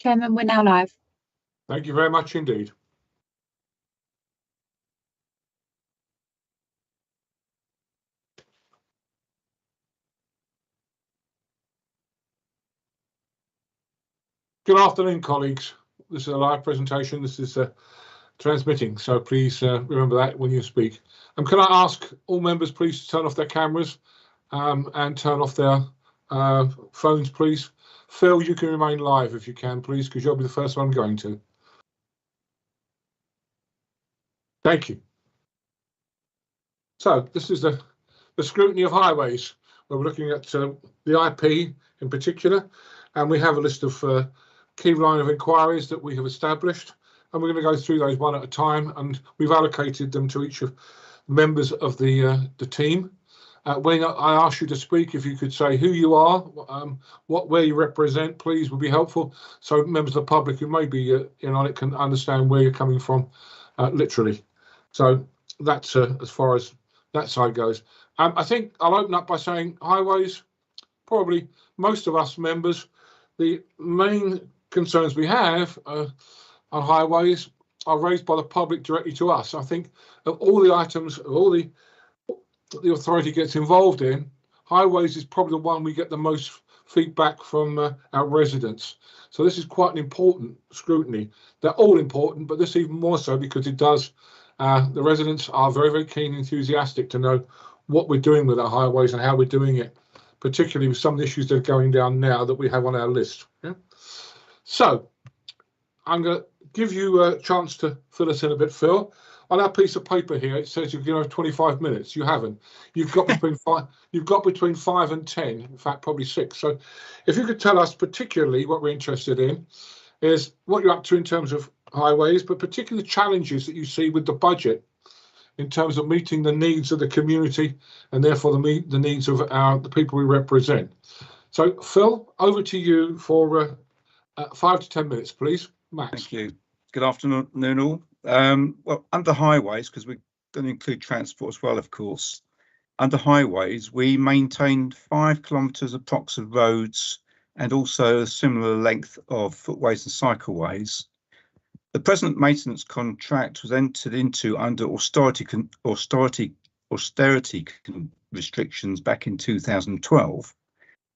Chairman, we're now live. Thank you very much indeed. Good afternoon, colleagues. This is a live presentation. This is transmitting, so please remember that when you speak. Can I ask all members please to turn off their cameras and turn off their phones, please. Phil, you can remain live if you can, please, because you'll be the first one going to. Thank you. So this is the scrutiny of highways, where we're looking at the IP in particular, and we have a list of key line of inquiries that we have established, and we're going to go through those one at a time, and we've allocated them to each of the members of the team. When I ask you to speak, if you could say who you are, where you represent, please, would be helpful, so members of the public who may be in on it can understand where you're coming from, literally. So that's as far as that side goes. I think I'll open up by saying highways, probably most of us members, the main concerns we have on highways are raised by the public directly to us. I think of all the items, of all the authority gets involved in, highways is probably the one we get the most feedback from our residents. So this is quite an important scrutiny. They're all important, but this even more so because it does, the residents are very, very keen and enthusiastic to know what we're doing with our highways and how we're doing it, particularly with some of the issues that are going down now that we have on our list. Yeah? So I'm going to give you a chance to fill us in a bit, Phil. On our piece of paper here, it says you're going to have 25 minutes. You haven't. You've got between between 5 and 10. In fact, probably 6. So, if you could tell us particularly what we're interested in is what you're up to in terms of highways, but particularly challenges that you see with the budget in terms of meeting the needs of the community and therefore the needs of the people we represent. So, Phil, over to you for 5 to 10 minutes, please. Max. Thank you. Good afternoon, all. Well, under highways, because we're going to include transport as well, of course. Under highways, we maintained 5 kilometres approx of roads and also a similar length of footways and cycleways. The present maintenance contract was entered into under austerity restrictions back in 2012.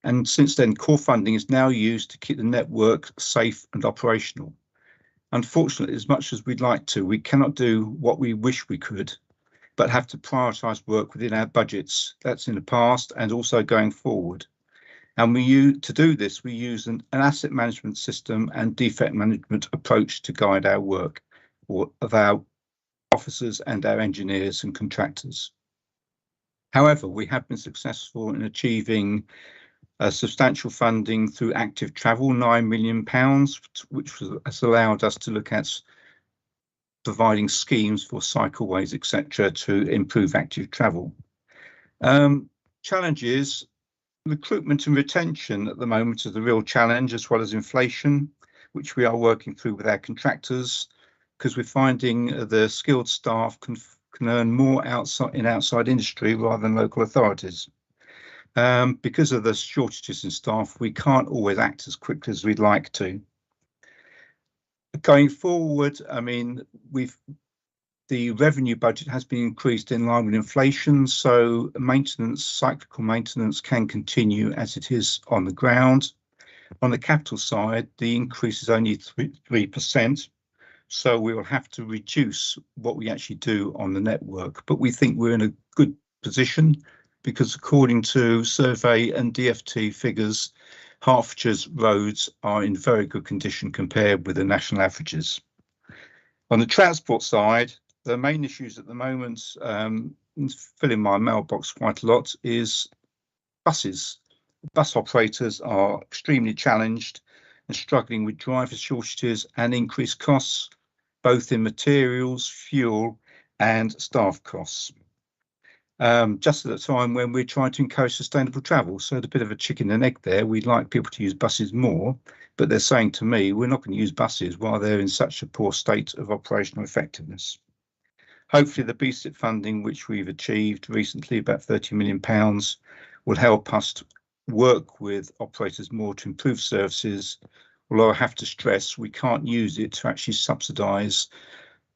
And since then, core funding is now used to keep the network safe and operational. Unfortunately, as much as we'd like to, we cannot do what we wish we could, but have to prioritise work within our budgets. That's in the past and also going forward. And to do this, we use an asset management system and defect management approach to guide our work of our officers and our engineers and contractors. However, we have been successful in achieving substantial funding through active travel, £9 million, which has allowed us to look at providing schemes for cycleways, etc., to improve active travel. Challenges, recruitment and retention at the moment is the real challenge, as well as inflation, which we are working through with our contractors, because we're finding the skilled staff can earn more outside industry rather than local authorities. Because of the shortages in staff, we can't always act as quickly as we'd like to. Going forward, I mean, the revenue budget has been increased in line with inflation, so maintenance, cyclical maintenance can continue as it is on the ground. On the capital side, the increase is only 3%, so we will have to reduce what we actually do on the network. But we think we're in a good position, because according to survey and DFT figures, Hertfordshire's roads are in very good condition compared with the national averages. On the transport side, the main issues at the moment, filling my mailbox quite a lot, is buses. Bus operators are extremely challenged and struggling with driver shortages and increased costs, both in materials, fuel and staff costs. Just at the time when we're trying to encourage sustainable travel. So a bit of a chicken and egg there. We'd like people to use buses more, but they're saying to me, we're not going to use buses while they're in such a poor state of operational effectiveness. Hopefully the BSIP funding, which we've achieved recently, about £30 million, will help us to work with operators more to improve services although I have to stress we can't use it to actually subsidise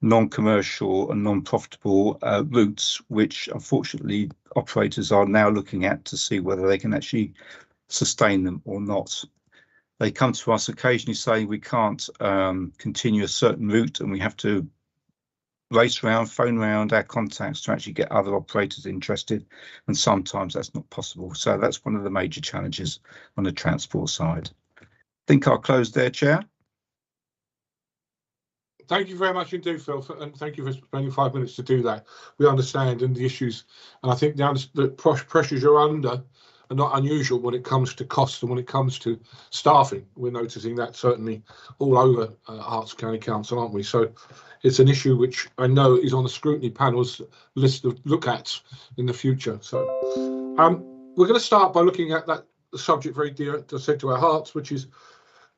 non-commercial and non-profitable routes, which unfortunately operators are now looking at to see whether they can actually sustain them or not. They come to us occasionally saying we can't continue a certain route and we have to race around, phone around our contacts to actually get other operators interested, and sometimes that's not possible. So that's one of the major challenges on the transport side. I think I'll close there, Chair. Thank you very much indeed, Phil, and thank you for spending 5 minutes to do that. We understand and the issues, and I think the pressures you're under are not unusual when it comes to costs and when it comes to staffing. We're noticing that certainly all over Herts County Council, aren't we? So it's an issue which I know is on the scrutiny panel's list of look-ats in the future. So we're going to start by looking at that subject very dear to our hearts, which is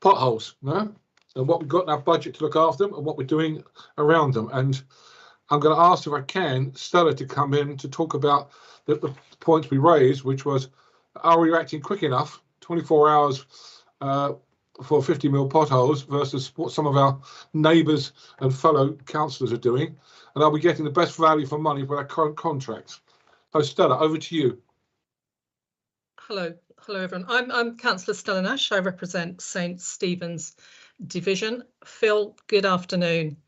potholes, no? And what we've got in our budget to look after them and what we're doing around them. And I'm going to ask, if I can, Stella to come in to talk about the points we raised, which was, are we acting quick enough, 24 hours for 50 mil potholes versus what some of our neighbours and fellow councillors are doing? And are we getting the best value for money for our current contracts? So Stella, over to you. Hello everyone. I'm Councillor Stella Nash. I represent St Stephen's Division. Phil, good afternoon.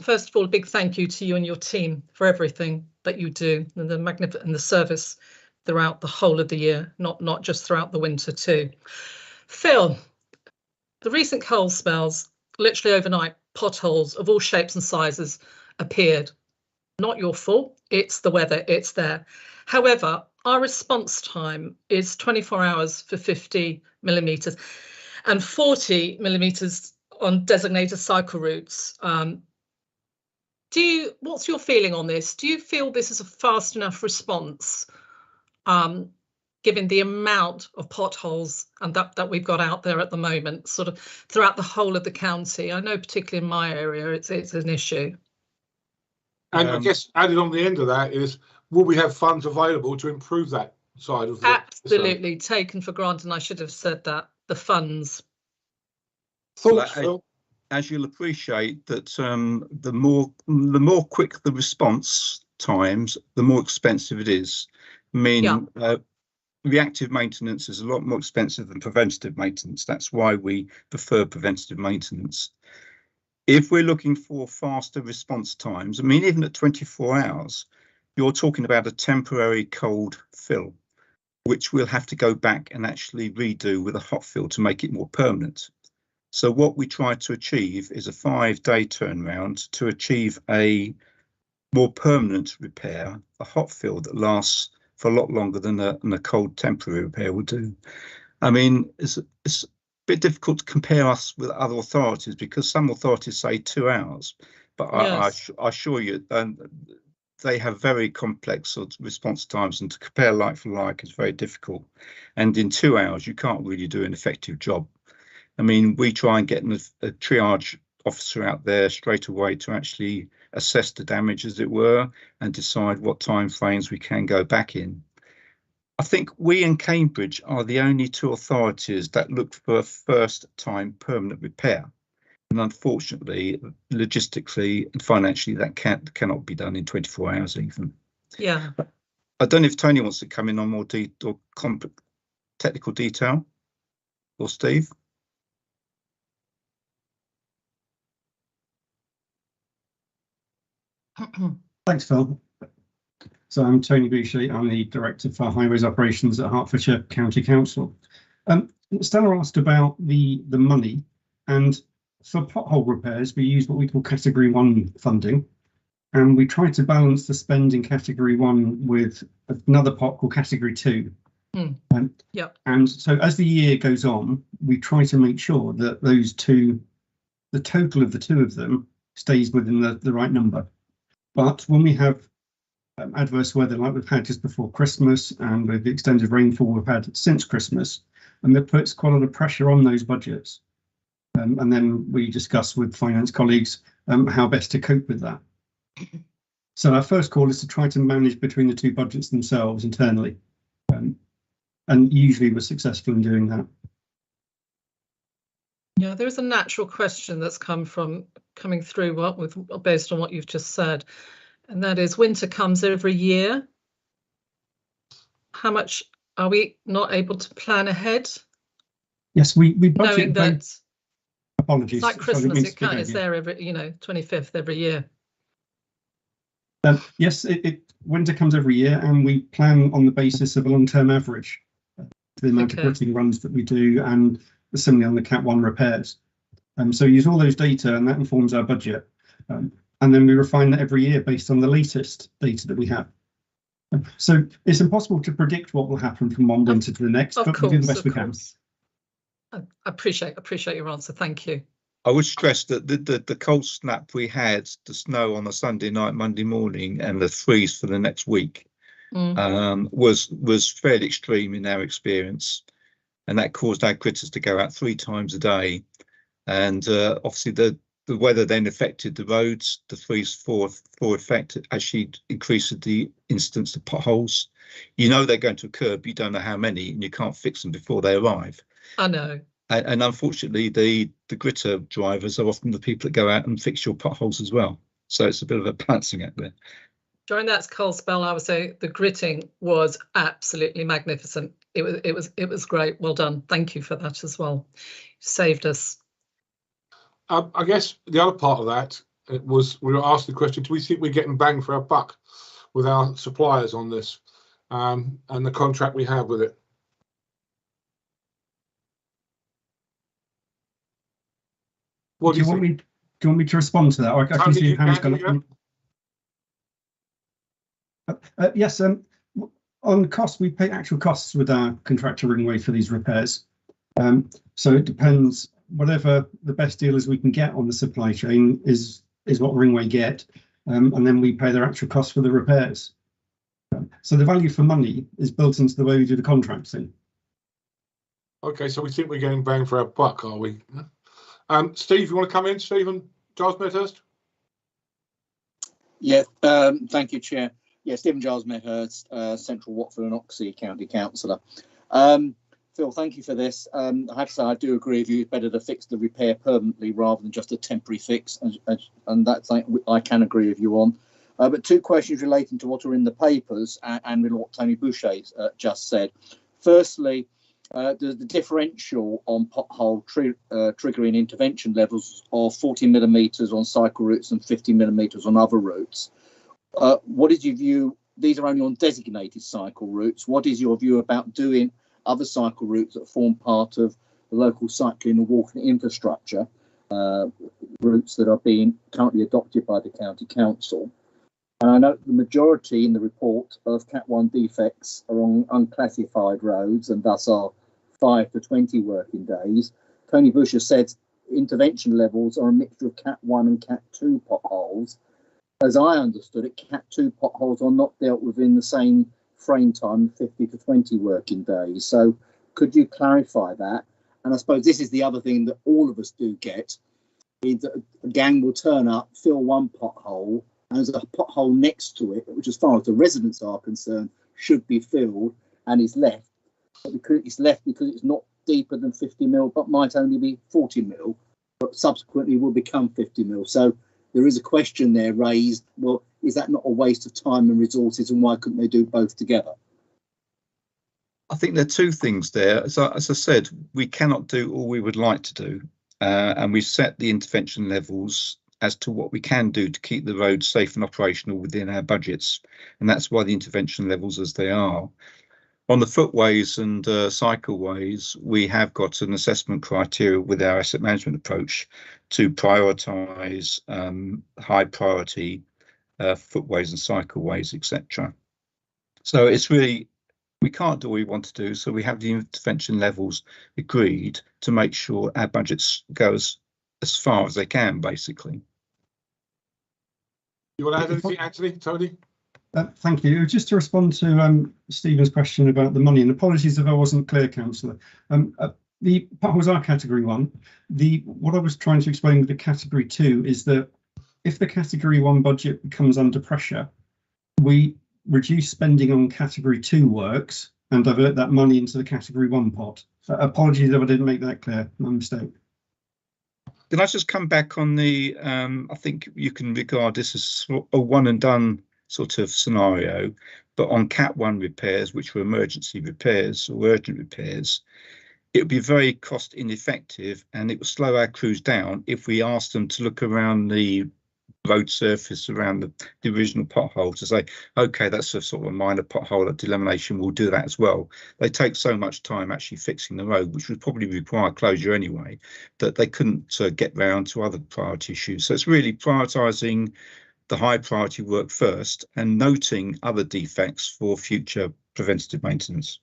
First of all, a big thank you to you and your team for everything that you do and the service throughout the whole of the year, not just throughout the winter too. Phil, the recent cold spells, literally overnight, potholes of all shapes and sizes appeared. Not your fault, it's the weather, it's there. However, our response time is 24 hours for 50 millimetres and 40 millimetres on designated cycle routes. What's your feeling on this? Do you feel this is a fast enough response, given the amount of potholes and that we've got out there at the moment, sort of throughout the whole of the county? I know particularly in my area, it's an issue. And I guess added on the end of that is, will we have funds available to improve that side of the Absolutely taken for granted, and I should have said that, the funds. Thoughts, Phil? As you'll appreciate, that the more quick the response times, the more expensive it is. I mean, reactive maintenance is a lot more expensive than preventative maintenance. That's why we prefer preventative maintenance. If we're looking for faster response times, I mean, even at 24 hours, you're talking about a temporary cold fill, which we'll have to go back and actually redo with a hot fill to make it more permanent. So what we try to achieve is a 5-day turnaround to achieve a more permanent repair, a hot fill that lasts for a lot longer than a cold temporary repair will do. I mean, it's a bit difficult to compare us with other authorities because some authorities say 2 hours, but yes. I assure you they have very complex sort of response times, and to compare like for like is very difficult. And in 2 hours, you can't really do an effective job. I mean, we try and get a triage officer out there straight away to actually assess the damage, as it were, and decide what time frames we can go back in. I think we in Cambridge are the only 2 authorities that look for a first-time permanent repair. And unfortunately, logistically and financially, that cannot be done in 24 hours even. Yeah. I don't know if Tony wants to come in on more technical detail, or Steve. Thanks, Phil. So I'm Tony Boucher. I'm the Director for Highways Operations at Hertfordshire County Council. Stella asked about the money, and for pothole repairs, we use what we call Category 1 funding, and we try to balance the spend in Category 1 with another pot called Category 2. Yep. And so as the year goes on, we try to make sure that those two, the total of the 2 of them, stays within the right number. But when we have adverse weather like we've had just before Christmas, and with the extended rainfall we've had since Christmas, and that puts quite a lot of pressure on those budgets. And then we discuss with finance colleagues how best to cope with that. So our first call is to try to manage between the 2 budgets themselves internally. And usually we're successful in doing that. Yeah, there is a natural question that's coming through based on what you've just said, and that is winter comes every year. How much are we not able to plan ahead? Yes, we budget. Knowing that apologies. it's like Christmas, it's there every 25th every year. Yes, winter comes every year, and we plan on the basis of a long-term average, the amount of gritting runs that we do, and similarly on the Cat 1 repairs. So we use all those data, and that informs our budget. And then we refine that every year based on the latest data that we have. So it's impossible to predict what will happen from one winter to the next, but we do the best we can. I appreciate your answer. Thank you. I would stress that the cold snap we had, the snow on a Sunday night, Monday morning, and the freeze for the next week was fairly extreme in our experience, and that caused our gritters to go out 3 times a day. And obviously the weather then affected the roads. The freeze-thaw effect actually increases the incidence of potholes. You know they're going to occur, but you don't know how many, and you can't fix them before they arrive. I know. And unfortunately, the gritter drivers are often the people that go out and fix your potholes as well. So it's a bit of a balancing act there. During that cold spell, I would say the gritting was absolutely magnificent. It was great. Well done. Thank you for that as well. You saved us. I guess the other part of that was we were asked the question: do we think we're getting bang for our buck with our suppliers on this and the contract we have with it? What do you think? Do you want me to respond to that? I can see hands gone up. Yes, on cost, we pay actual costs with our contractor Ringway for these repairs. So it depends. Whatever the best deal is we can get on the supply chain is what Ringway get, and then we pay their actual cost for the repairs. So the value for money is built into the way we do the contracting. Okay, so we think we're getting bang for our buck, are we? Steve, you want to come in? Stephen Giles Medhurst? Yeah, thank you, Chair. Yeah, Stephen Giles Medhurst, Central Watford and Oxley County Councillor. Phil, thank you for this. I have to say I do agree with you. It's better to fix the repair permanently rather than just a temporary fix, and that's something I can agree with you on. But 2 questions relating to what are in the papers and with what Tony Boucher just said. Firstly, the differential on pothole triggering intervention levels of 40 millimetres on cycle routes and 50 millimetres on other routes. What is your view? These are only on designated cycle routes. What is your view about doing other cycle routes that form part of the local cycling and walking infrastructure, routes that are being currently adopted by the County Council? And I note the majority in the report of Cat 1 defects are on unclassified roads and thus are 5 to 20 working days. Tony Bush has said intervention levels are a mixture of Cat 1 and Cat 2 potholes. As I understood it, Cat 2 potholes are not dealt with in the same frame time, 50 to 20 working days. So could you clarify that? And I suppose this is the other thing that all of us do get, is that a gang will turn up, fill one pothole, and there's a pothole next to it, which as far as the residents are concerned, should be filled and is left. But because it's left because it's not deeper than 50 mil, but might only be 40 mil, but subsequently will become 50 mil. So there is a question there raised, well, is that not a waste of time and resources, and why couldn't they do both together? I think there are 2 things there. As I said, we cannot do all we would like to do, and we set the intervention levels as to what we can do to keep the roads safe and operational within our budgets, and that's why the intervention levels as they are. On the footways and cycleways, we have got an assessment criteria with our asset management approach to prioritise high priority footways and cycleways, etc. So it's really, we can't do what we want to do, so we have the intervention levels agreed to make sure our budgets go as far as they can, basically. You want to add anything, Anthony, Tony? Thank you. Just to respond to Stephen's question about the money, and apologies if I wasn't clear, Councillor. The potholes are Category 1. What I was trying to explain with the Category 2 is that if the Category 1 budget becomes under pressure, we reduce spending on Category 2 works and divert that money into the Category 1 pot. Apologies if I didn't make that clear. My mistake. Then I just come back on the, I think you can regard this as a one and done sort of scenario, but on Cat 1 repairs, which were emergency repairs or urgent repairs, it would be very cost ineffective and it would slow our crews down if we asked them to look around the road surface around the original pothole to say, okay, that's a sort of a minor pothole at delamination, we'll do that as well. They take so much time actually fixing the road, which would probably require closure anyway, that they couldn't get round to other priority issues. So it's really prioritising the high priority work first and noting other defects for future preventative maintenance.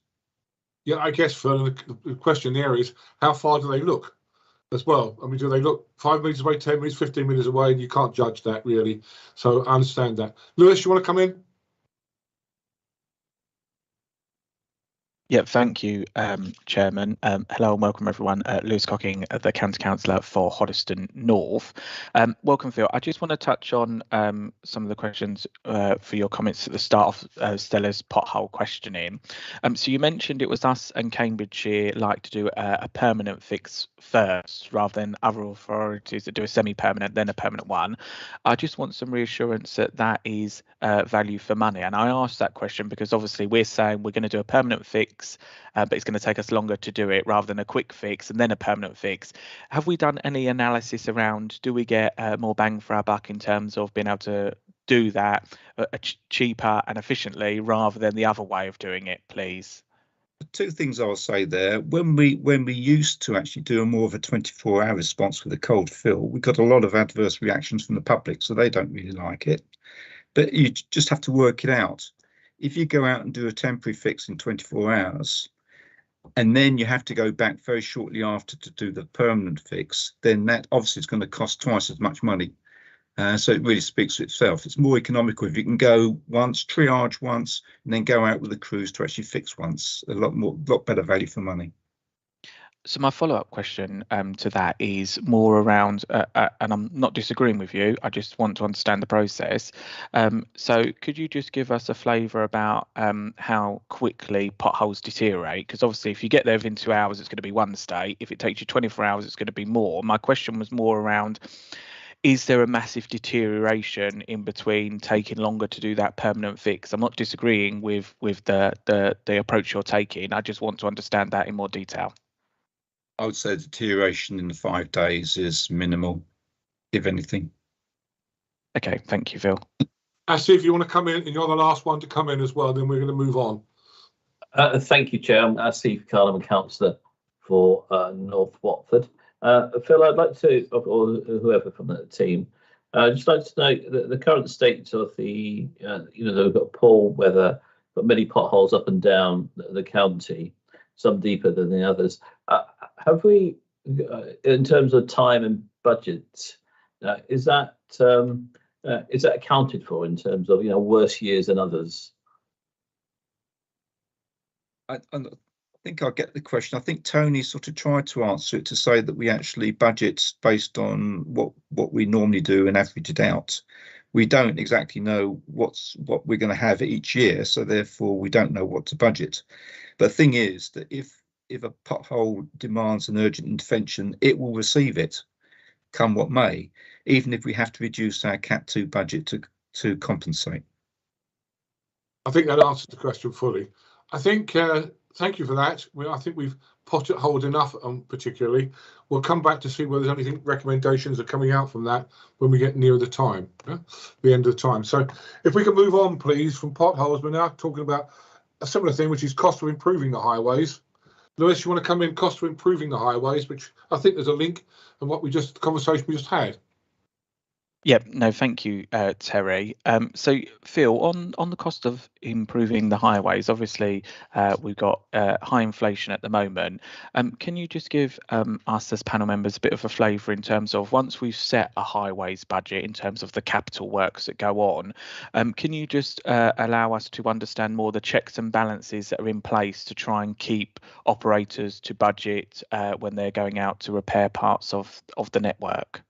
Yeah, I guess for the question there is, how far do they look as well? I mean, do they look 5 metres away, 10 metres, 15 metres away? And you can't judge that really. So I understand that. Lewis, you want to come in? Yeah, thank you, Chairman. Hello and welcome everyone. Lewis Cocking, the County Councillor for Hoddesdon North. Welcome, Phil. I just want to touch on some of the questions for your comments at the start of Stella's pothole questioning. So you mentioned it was us and Cambridgeshire like to do a permanent fix first rather than other authorities that do a semi-permanent then a permanent one. I just want some reassurance that that is value for money. And I asked that question because obviously we're saying we're going to do a permanent fix, but it's going to take us longer to do it rather than a quick fix and then a permanent fix. Have we done any analysis around, do we get more bang for our buck in terms of being able to do that cheaper and efficiently rather than the other way of doing it, please? Two things I'll say there. When we used to actually do a more of a 24-hour response with a cold fill, we got a lot of adverse reactions from the public, so they don't really like it. But you just have to work it out. If you go out and do a temporary fix in 24 hours, and then you have to go back very shortly after to do the permanent fix, then that obviously is going to cost twice as much money. So it really speaks for itself. It's more economical if you can go once, triage once, and then go out with the crews to actually fix once. A lot better value for money. So my follow-up question to that is more around, and I'm not disagreeing with you, I just want to understand the process. So could you just give us a flavour about how quickly potholes deteriorate? Because obviously if you get there within 2 hours, it's going to be one state. If it takes you 24 hours, it's going to be more. My question was more around, is there a massive deterioration in between taking longer to do that permanent fix? I'm not disagreeing with the approach you're taking. I just want to understand that in more detail. I would say deterioration in the 5 days is minimal, if anything. Okay, thank you, Phil. Ashley, if you want to come in, and you're the last one to come in as well, then we're going to move on. Thank you, Chair. I'm Steve Carlin, Councillor for North Watford. Phil, I'd like to, or whoever from the team, just like to know the current state of the, we've got poor weather, but many potholes up and down the county, some deeper than the others. Have we, in terms of time and budget, is that accounted for in terms of worse years than others? I think I'll get the question. I think Tony sort of tried to answer it to say that we actually budget based on what we normally do and average it out. We don't exactly know what we're going to have each year, so therefore we don't know what to budget. But the thing is that if a pothole demands an urgent intervention, it will receive it, come what may, even if we have to reduce our Cat 2 budget to compensate. I think that answers the question fully. I think, thank you for that. I think we've potholed enough, particularly. We'll come back to see whether there's anything, recommendations are coming out from that when we get near the time, the end of the time. So if we can move on, please, from potholes, we're now talking about a similar thing, which is cost of improving the highways. Lewis, you want to come in, cost of improving the highways, which I think there's a link in the conversation we just had. Yeah, no, thank you, Terry. So Phil, on the cost of improving the highways, obviously we've got high inflation at the moment. Can you just give us as panel members a bit of a flavour in terms of, once we've set a highways budget in terms of the capital works that go on, can you just allow us to understand more the checks and balances that are in place to try and keep operators to budget when they're going out to repair parts of the network?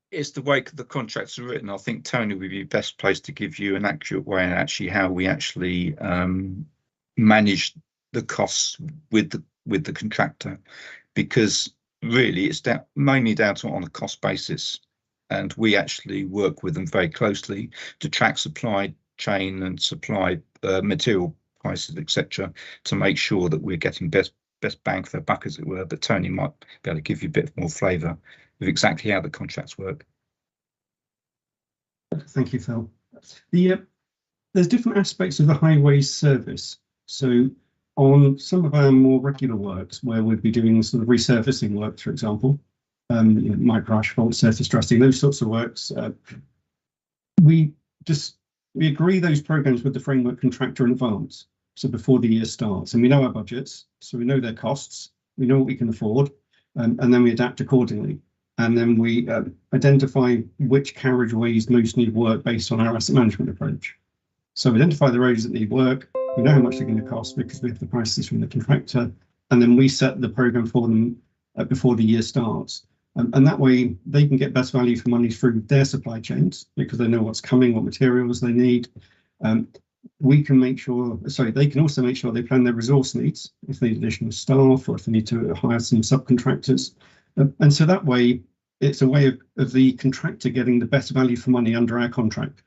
It's the way the contracts are written. I think Tony would be best placed to give you an accurate way and actually how we actually manage the costs with the contractor, because really it's mainly down to on a cost basis, and we actually work with them very closely to track supply chain and supply material prices, etc., to make sure that we're getting best bang for the buck, as it were. But Tony might be able to give you a bit more flavour of exactly how the contracts work. Thank you, Phil. There's different aspects of the highways service. So on some of our more regular works, where we'd be doing sort of resurfacing work, for example, micro asphalt, surface dressing, those sorts of works, we agree those programs with the framework contractor in advance. So before the year starts, and we know our budgets, so we know their costs, we know what we can afford, and then we adapt accordingly. And then we identify which carriageways most need work based on our asset management approach. So we identify the roads that need work, we know how much they're going to cost because we have the prices from the contractor, and then we set the programme for them before the year starts. And that way they can get best value for money through their supply chains because they know what's coming, what materials they need. We can make sure, they can also make sure they plan their resource needs, if they need additional staff or if they need to hire some subcontractors. And so that way, it's a way of the contractor getting the best value for money under our contract.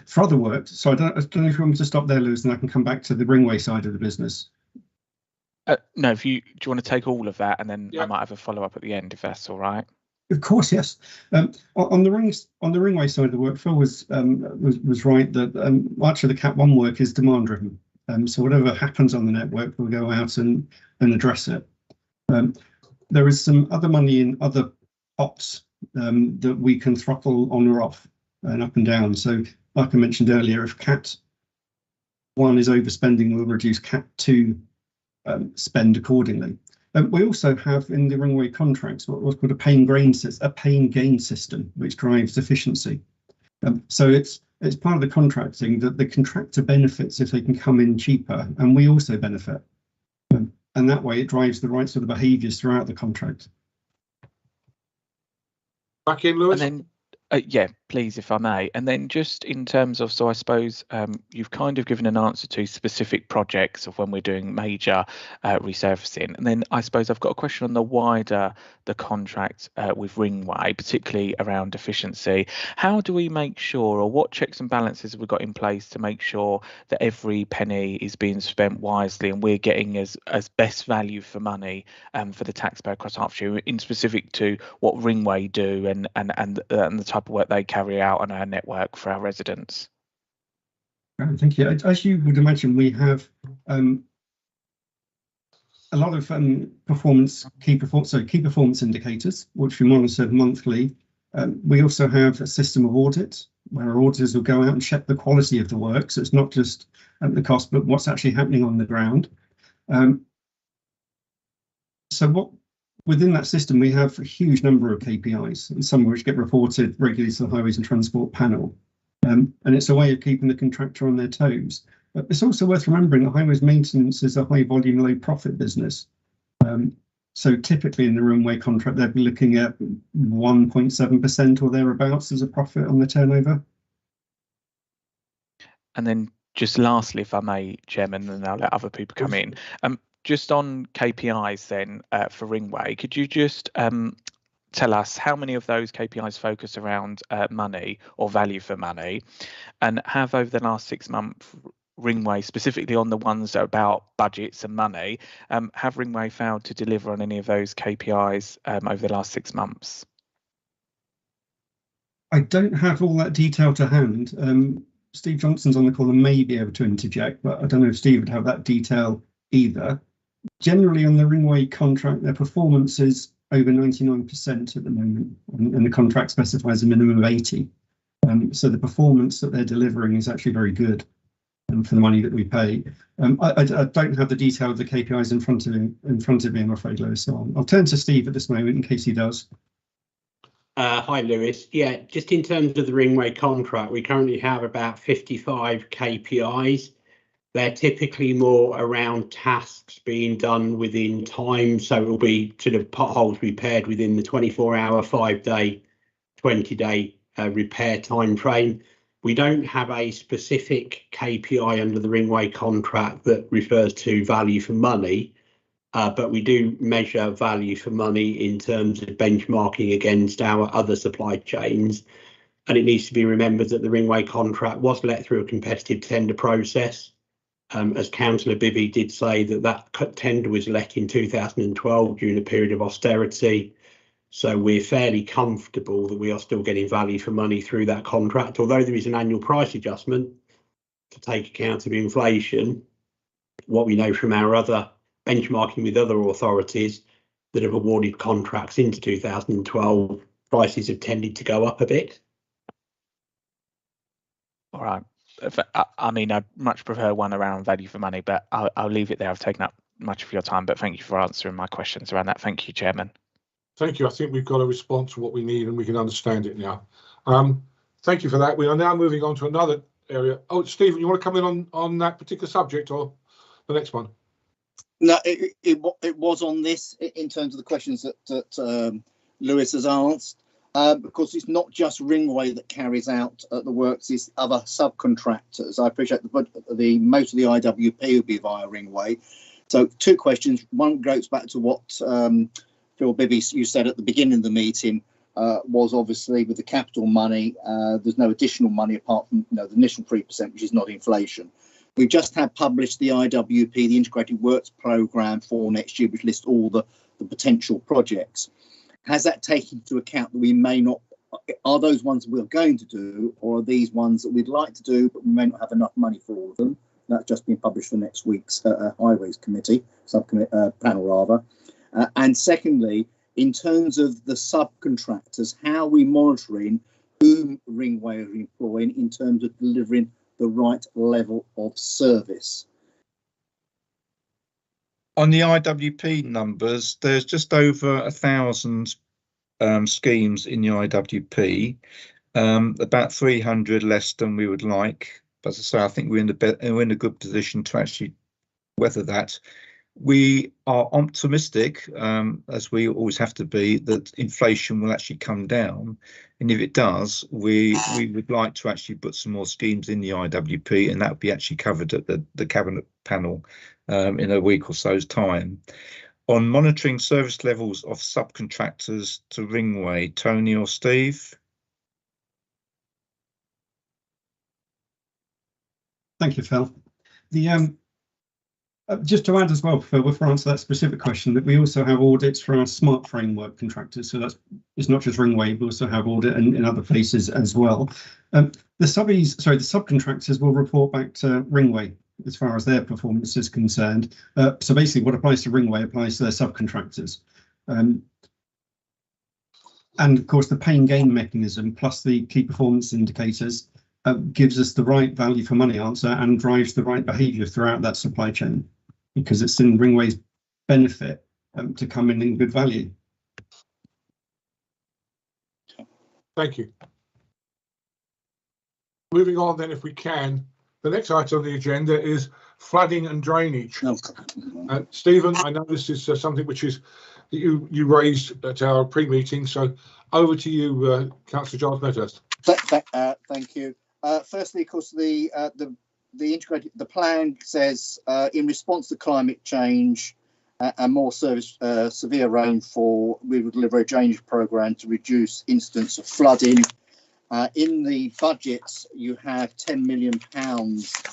For other work, so I don't know if you want me to stop there, Lewis, and I can come back to the ringway side of the business. No, do you want to take all of that, and then Yeah. I might have a follow up at the end, if that's all right. Of course, yes. On the ringway side of the work, Phil was right that much of the Cat 1 work is demand driven. So whatever happens on the network, we'll go out and address it. There is some other money in other pots that we can throttle on or off and up and down. So like I mentioned earlier, if Cat 1 is overspending, we'll reduce Cat 2 spend accordingly. We also have in the ringway contracts what's called a pain gain system, which drives efficiency. So it's part of the contracting that the contractor benefits if they can come in cheaper, and we also benefit. And that way it drives the right sort of behaviours throughout the contract. Back in, Lewis. And then, yeah, please, if I may. And then just in terms of, so I suppose you've kind of given an answer to specific projects of when we're doing major resurfacing. And then I suppose I've got a question on the contract with Ringway, particularly around efficiency. How do we make sure, or what checks and balances have we got in place to make sure that every penny is being spent wisely and we're getting as best value for money for the taxpayer across Hertfordshire, in specific to what Ringway do and the type of work they carry out on our network for our residents? Thank you. As you would imagine, we have a lot of key performance indicators, which we monitor monthly. We also have a system of audit where our auditors will go out and check the quality of the work. So it's not just the cost, but what's actually happening on the ground. Within that system, we have a huge number of KPIs, some of which get reported regularly to the Highways and Transport Panel. And it's a way of keeping the contractor on their toes. But it's also worth remembering that highways maintenance is a high volume, low profit business. So typically in the ringway contract, they'd be looking at 1.7% or thereabouts as a profit on the turnover. And then just lastly, if I may, Chairman, and I'll let other people come in. Just on KPIs then for Ringway, could you just tell us how many of those KPIs focus around money or value for money, and have over the last 6 months, Ringway, specifically on the ones that are about budgets and money, have Ringway failed to deliver on any of those KPIs over the last 6 months? I don't have all that detail to hand. Steve Johnson's on the call and may be able to interject, but I don't know if Steve would have that detail either. Generally on the Ringway contract, their performance is over 99% at the moment, and the contract specifies a minimum of 80. So the performance that they're delivering is actually very good for the money that we pay. I don't have the detail of the KPIs in front of me, I'm afraid, Lewis. So I'll turn to Steve at this moment in case he does. Hi, Lewis. Yeah, just in terms of the Ringway contract, we currently have about 55 KPIs. They're typically more around tasks being done within time. So it will be sort of potholes repaired within the 24-hour, 5-day, 20-day repair time frame. We don't have a specific KPI under the Ringway contract that refers to value for money. but we do measure value for money in terms of benchmarking against our other supply chains. And it needs to be remembered that the Ringway contract was let through a competitive tender process. As Councillor Bibby did say, that tender was let in 2012 during a period of austerity. So we're fairly comfortable that we are still getting value for money through that contract, although there is an annual price adjustment to take account of inflation. What we know from our other benchmarking with other authorities that have awarded contracts into 2012, prices have tended to go up a bit. All right. I mean, I much prefer one around value for money, but I'll leave it there. I've taken up much of your time, but thank you for answering my questions around that. Thank you, Chairman. Thank you. I think we've got a response to what we need and we can understand it now. Thank you for that. We are now moving on to another area. Oh, Stephen, you want to come in on that particular subject or the next one? No, it was on this in terms of the questions that Lewis has asked. Because it's not just Ringway that carries out the works, it's other subcontractors. I appreciate the most of the IWP will be via Ringway. So 2 questions. One goes back to what Phil Bibby, you said at the beginning of the meeting, was obviously with the capital money, there's no additional money apart from the initial 3%, which is not inflation. We just had published the IWP, the Integrated Works Programme for next year, which lists all the potential projects. Has that taken into account that we may not, are those ones we're going to do, or are these ones that we'd like to do, but we may not have enough money for all of them? That's just been published for next week's Highways Committee, panel rather. And secondly, in terms of the subcontractors, how are we monitoring whom Ringway are employing in terms of delivering the right level of service? On the IWP numbers, there's just over 1,000 schemes in the IWP, about 300 less than we would like. But as I say, I think we're in a good position to actually weather that. We are optimistic, as we always have to be, that inflation will actually come down. And if it does, we would like to actually put some more schemes in the IWP, and that would be actually covered at the Cabinet panel in a week or so's time. On monitoring service levels of subcontractors to Ringway, Tony or Steve? Thank you, Phil. Just to add as well, Phil, before I answer that specific question, that we also have audits for our smart framework contractors. So it's not just Ringway, we also have audit in other places as well. The subcontractors will report back to Ringway as far as their performance is concerned. So basically what applies to Ringway applies to their subcontractors. And of course, the pain gain mechanism plus the key performance indicators gives us the right value for money answer and drives the right behaviour throughout that supply chain, because it's in Ringway's benefit to come in good value. Thank you. Moving on then, if we can, the next item on the agenda is flooding and drainage. Stephen, I know this is something which is you raised at our pre-meeting, so over to you, Councillor Giles Medhurst. Thank you. Firstly, of course, the plan says in response to climate change and more severe rainfall, we will deliver a drainage programme to reduce incidents of flooding. In the budget, you have £10 million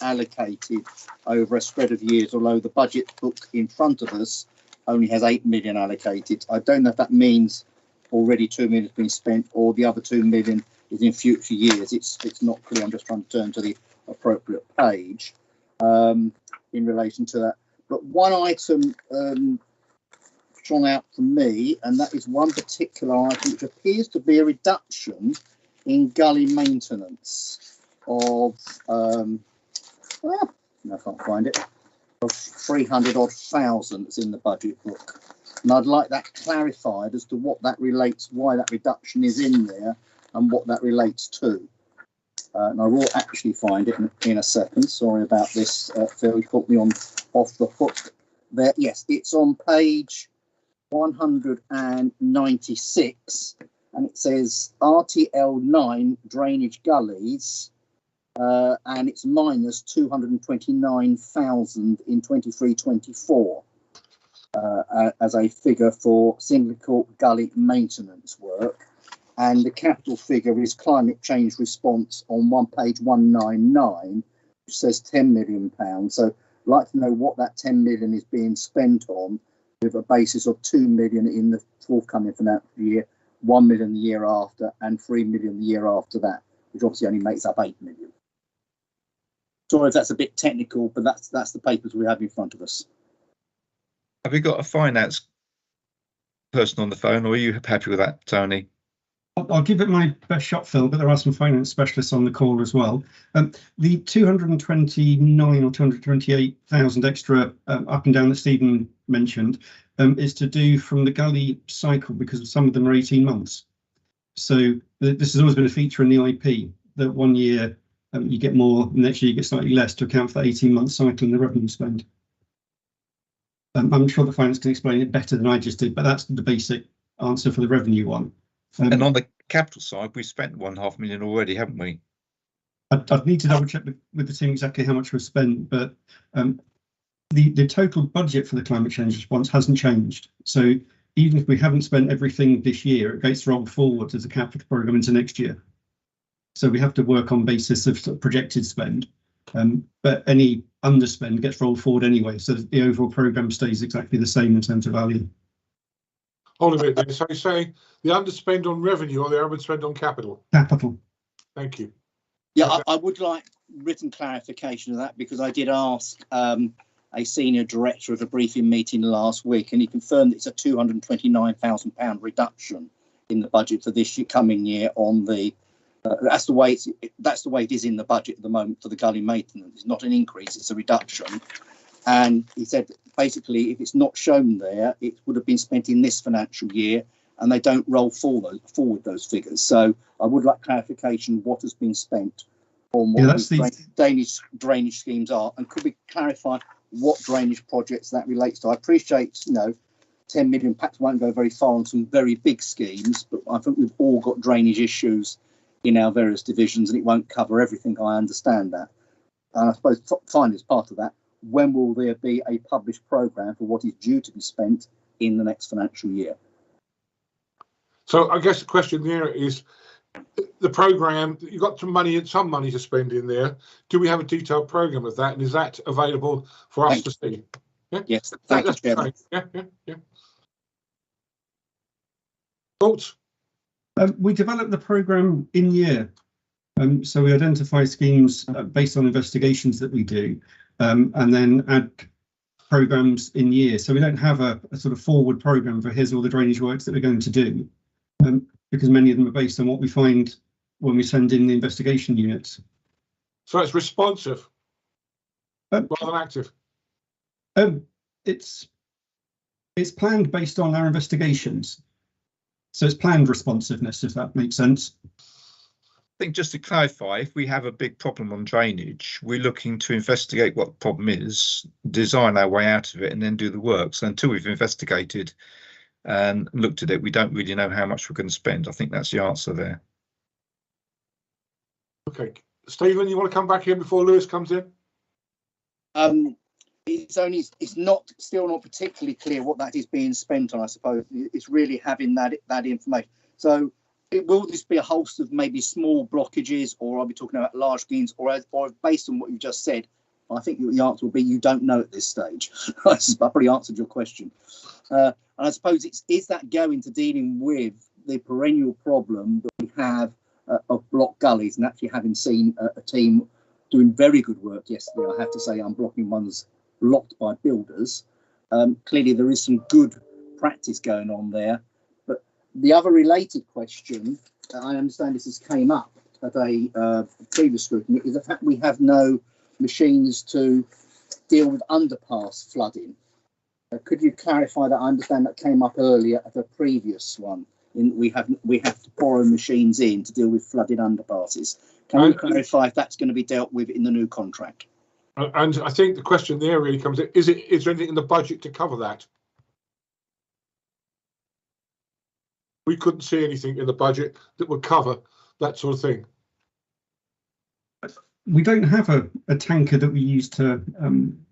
allocated over a spread of years, although the budget book in front of us only has 8 million allocated. I don't know if that means already 2 million has been spent or the other 2 million is in future years. It's not clear. I'm just trying to turn to the appropriate page in relation to that. But one item shone out for me, and that is one particular item which appears to be a reduction in gully maintenance of I can't find it, of 300,000 that's in the budget book, and I'd like that clarified as to what that relates, why that reduction is in there and what that relates to. And I will actually find it in a second. Sorry about this, Phil, you caught me off the hook there. Yes, it's on page 196, and it says RTL9 drainage gullies, and it's minus 229,000 in 23-24. as a figure for single gully maintenance work, and the capital figure is climate change response on page 199, which says £10 million. So I'd like to know what that 10 million is being spent on, with a basis of 2 million in the forthcoming financial year, 1 million the year after, and 3 million the year after that, which obviously only makes up 8 million. Sorry if that's a bit technical, but that's the papers we have in front of us. Have we got a finance person on the phone, or are you happy with that, Tony? I'll give it my best shot, Phil, but there are some finance specialists on the call as well. The 229 or 228,000 extra up and down that Stephen mentioned is to do from the gully cycle, because some of them are 18 months. So this has always been a feature in the IP, that 1 year you get more, next year you get slightly less, to account for the 18-month cycle in the revenue spend. I'm sure the finance can explain it better than I just did, but that's the basic answer for the revenue one. And on the capital side, we've spent £1.5 million already, haven't we? I'd need to double check with the team exactly how much was spent, but the total budget for the climate change response hasn't changed. So even if we haven't spent everything this year, it gets rolled forward as a capital programme into next year. So we have to work on basis of sort of projected spend, but any underspend gets rolled forward anyway. So the overall programme stays exactly the same in terms of value. Hold a minute. So you say the underspend on revenue or the overspend on capital? Capital. Thank you. Yeah, I would like written clarification of that, because I did ask a senior director at a briefing meeting last week, and he confirmed it's a £229,000 reduction in the budget for this coming year on the. That's the way it is in the budget at the moment for the gully maintenance. It's not an increase; it's a reduction. And he said basically, if it's not shown there, it would have been spent in this financial year, and they don't roll forward those figures. So I would like clarification what has been spent on what the Danish drainage schemes are, and could we clarify what drainage projects that relates to? I appreciate, 10 million perhaps won't go very far on some very big schemes, but I think we've all got drainage issues in our various divisions, and it won't cover everything. I understand that. And I suppose finally, as part of that, when will there be a published programme for what is due to be spent in the next financial year? So I guess the question there is, the programme, you've got some money to spend in there. Do we have a detailed programme of that, and is that available for us to see? Yeah? Yes, thank you, Chairman. Yeah. Thoughts? We developed the programme in year. So we identify schemes based on investigations that we do, and then add programmes in year. So we don't have a sort of forward programme for here's all the drainage works that we're going to do, because many of them are based on what we find when we send in the investigation units. So it's responsive rather than active. It's planned based on our investigations. So it's planned responsiveness, if that makes sense. I think just to clarify, if we have a big problem on drainage, we're looking to investigate what the problem is, design our way out of it, and then do the work. So until we've investigated and looked at it, we don't really know how much we're going to spend. I think that's the answer there. Okay, Stephen, you want to come back here before Lewis comes in? It's still not particularly clear what that is being spent on. I suppose it's really having that information. So will this be a host of maybe small blockages, or are we talking about large schemes, or based on what you just said, I think the answer will be you don't know at this stage. I've probably answered your question. And I suppose is that going to dealing with the perennial problem that we have of block gullies, and actually having seen a team doing very good work yesterday. I have to say, unblocking ones blocked by builders. Clearly there is some good practice going on there. But the other related question, I understand this has came up at a previous scrutiny, is the fact we have no machines to deal with underpass flooding. Could you clarify that? I understand that came up earlier at a previous one. We have to borrow machines in to deal with flooded underpasses. Can you clarify if that's going to be dealt with in the new contract? And I think the question there really comes in, is there anything in the budget to cover that? We couldn't see anything in the budget that would cover that sort of thing. We don't have a tanker that we use to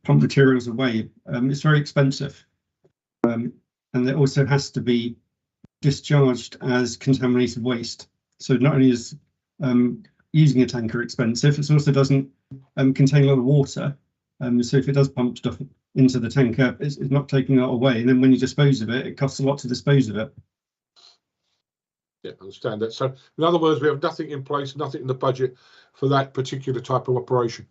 pump materials away. It's very expensive. and it also has to be discharged as contaminated waste. So not only is using a tanker expensive, it also doesn't contain a lot of water. So if it does pump stuff into the tanker, it's not taking it away. And then when you dispose of it, it costs a lot to dispose of it. Yeah, I understand that. So in other words, we have nothing in place, nothing in the budget for that particular type of operation.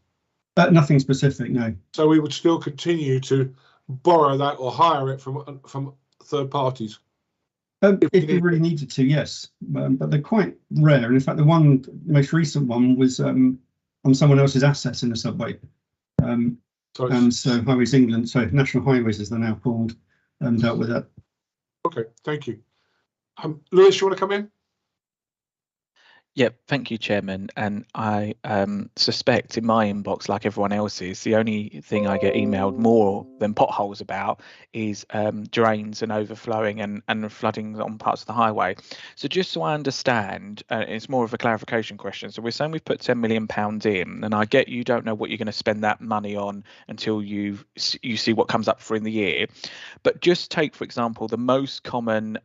Nothing specific, no. So we would still continue to borrow that or hire it from third parties. If we really needed to, yes, but they're quite rare. And in fact, the most recent one was on someone else's assets in the subway. And so Highways England, so National Highways as they're now called, dealt with that. Okay, thank you. Lewis, you want to come in? Yeah, thank you, Chairman. And I suspect in my inbox, like everyone else's, the only thing I get emailed more than potholes about is drains and overflowing and flooding on parts of the highway. So just so I understand, it's more of a clarification question. So we're saying we've put £10 million in, and I get you don't know what you're going to spend that money on until you see what comes up for in the year. But just take, for example, the most common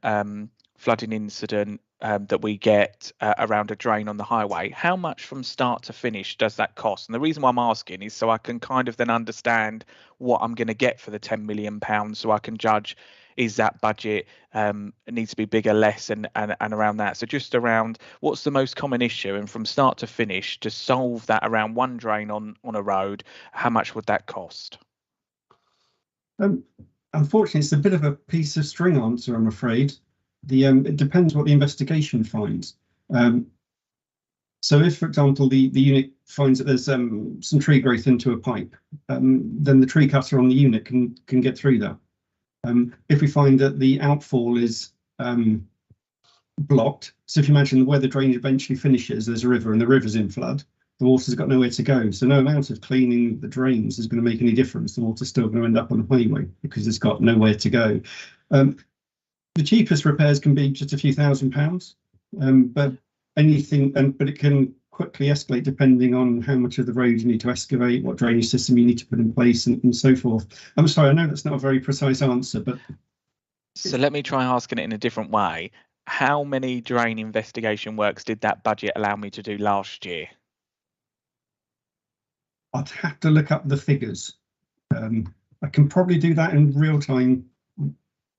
flooding incident that we get around a drain on the highway. How much from start to finish does that cost? And the reason why I'm asking is so I can kind of then understand what I'm going to get for the £10 million, so I can judge, is that budget needs to be bigger, less, and around that. So just around what's the most common issue, and from start to finish to solve that around one drain on a road, how much would that cost? Unfortunately, it's a bit of a piece of string answer, I'm afraid. It depends what the investigation finds. So if, for example, the unit finds that there's some tree growth into a pipe, then the tree cutter on the unit can get through that. If we find that the outfall is blocked, so if you imagine where the drain eventually finishes, there's a river and the river's in flood, the water's got nowhere to go. So no amount of cleaning the drains is going to make any difference. The water's still going to end up on the highway because it's got nowhere to go. The cheapest repairs can be just a few £1,000s, but but it can quickly escalate depending on how much of the road you need to excavate, what drainage system you need to put in place, and so forth. I'm sorry, I know that's not a very precise answer, but. So let me try asking it in a different way. How many drain investigation works did that budget allow me to do last year? I'd have to look up the figures. I can probably do that in real time.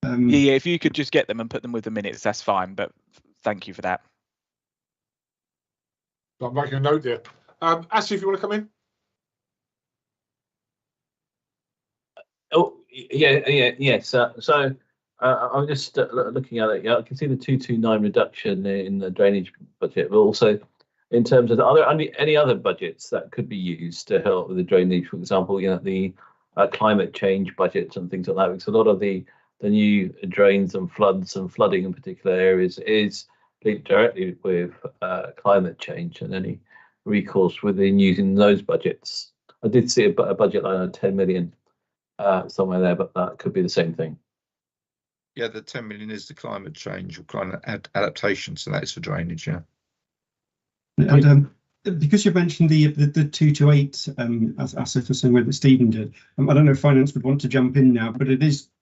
Yeah, if you could just get them and put them with the minutes, that's fine. But thank you for that. I'm making a note there. Ashley, if you want to come in. Oh, yes. So I'm just looking at it. Yeah, I can see the 229 reduction in the drainage budget, but also in terms of are there any other budgets that could be used to help with the drainage? For example, the climate change budgets and things like that. Because a lot of the new drains and floods and flooding in particular areas is linked directly with climate change, and any recourse within using those budgets. I did see a budget line of 10 million somewhere there, but that could be the same thing. Yeah, the 10 million is the climate change or climate adaptation, so that is for drainage. Yeah. And because you mentioned the 2 to 8 asset the same way that Stephen did, I don't know if finance would want to jump in now, but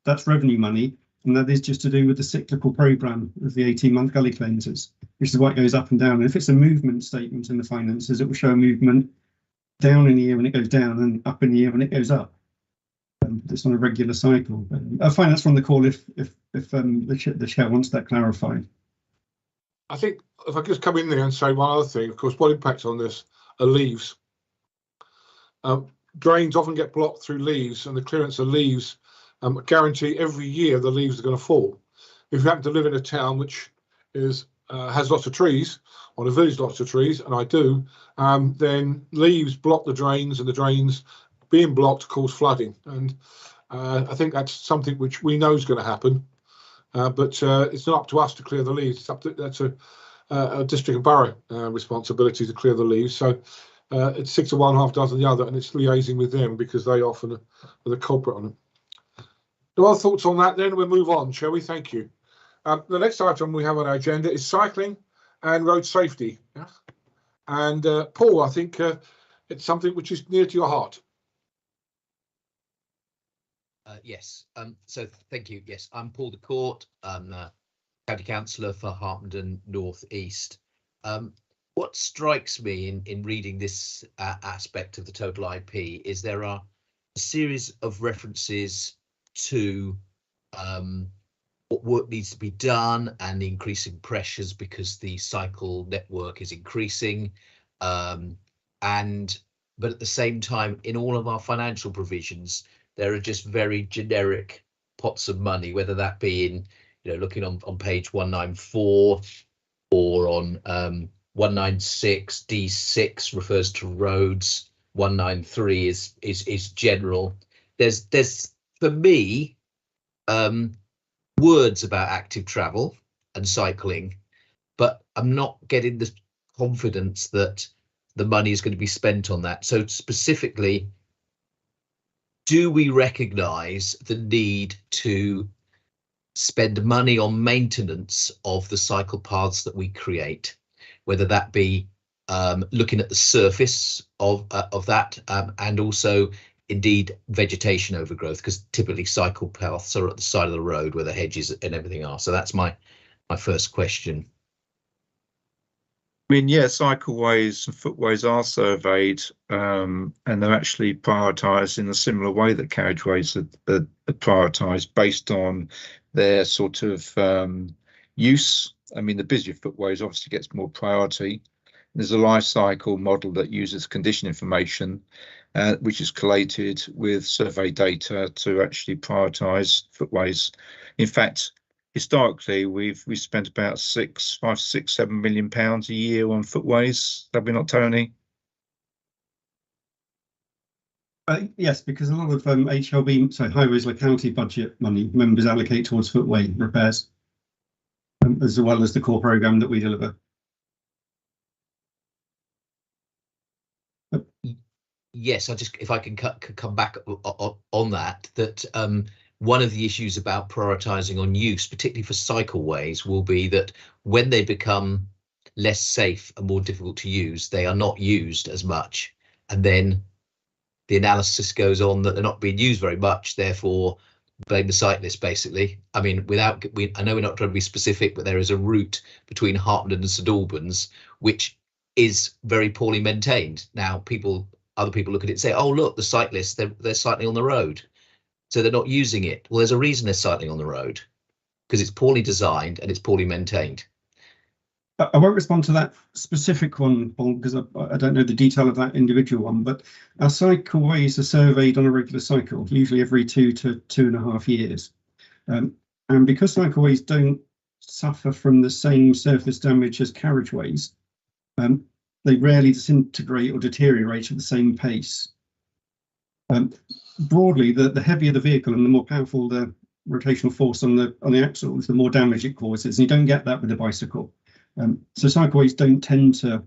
that's revenue money, and that is just to do with the cyclical programme of the 18-month gully cleansers, which is why it goes up and down. And if it's a movement statement in the finances, it will show a movement down in the year when it goes down and up in the year when it goes up. It's on a regular cycle. Finance on the call if the chair wants that clarified. I think if I just come in there and say one other thing, of course, what impacts on this are leaves. Drains often get blocked through leaves, and the clearance of leaves guarantee every year the leaves are going to fall. If you happen to live in a town which has lots of trees, or a village lots of trees, and I do, then leaves block the drains, and the drains being blocked cause flooding. And I think that's something which we know is going to happen. But it's not up to us to clear the leaves. That's a district and borough responsibility to clear the leaves. So it's 6 of one, half dozen the other, and it's liaising with them because they often are the culprit on it. No other thoughts on that? Then we'll move on, shall we? Thank you. The next item we have on our agenda is cycling and road safety. Yeah? And Paul, I think it's something which is near to your heart. Yes. So thank you. Yes, I'm Paul de Court. I'm County Councillor for Harpenden North East. What strikes me in reading this aspect of the total IP is there are a series of references to what work needs to be done and the increasing pressures because the cycle network is increasing. But at the same time, in all of our financial provisions, there are just very generic pots of money, whether that be in, looking on page 194 or on 196, D6 refers to roads, 193 is general. There's for me words about active travel and cycling, but I'm not getting the confidence that the money is going to be spent on that. So specifically, do we recognise the need to spend money on maintenance of the cycle paths that we create, whether that be looking at the surface of that and also indeed vegetation overgrowth, because typically cycle paths are at the side of the road where the hedges and everything are. So that's my first question. I mean, yeah, cycleways and footways are surveyed, and they're actually prioritised in a similar way that carriageways are prioritised based on their sort of use. I mean, the busier footways obviously gets more priority. There's a life cycle model that uses condition information, which is collated with survey data to actually prioritise footways. In fact, historically, we've spent about £5-7 million a year on footways. Have we not, Tony? Yes, because a lot of HLB, so highways locality budget money, members allocate towards footway repairs, as well as the core programme that we deliver. Yes, if I can come back on that, one of the issues about prioritising on use, particularly for cycleways, will be that when they become less safe and more difficult to use, they are not used as much. And then the analysis goes on that they're not being used very much, therefore blame the cyclist, basically. I mean, I know we're not trying to be specific, but there is a route between Harpenden and St Albans, which is very poorly maintained. Now, other people look at it and say, oh, look, the cyclists, they're cycling on the road. So they're not using it. Well, there's a reason they're cycling on the road, because it's poorly designed and it's poorly maintained. I won't respond to that specific one, Paul, because I don't know the detail of that individual one, but our cycleways are surveyed on a regular cycle, usually every 2 to 2.5 years. And because cycleways don't suffer from the same surface damage as carriageways, they rarely disintegrate or deteriorate at the same pace. Broadly, the heavier the vehicle and the more powerful the rotational force on the axles, the more damage it causes. And you don't get that with a bicycle. So cycleways don't tend to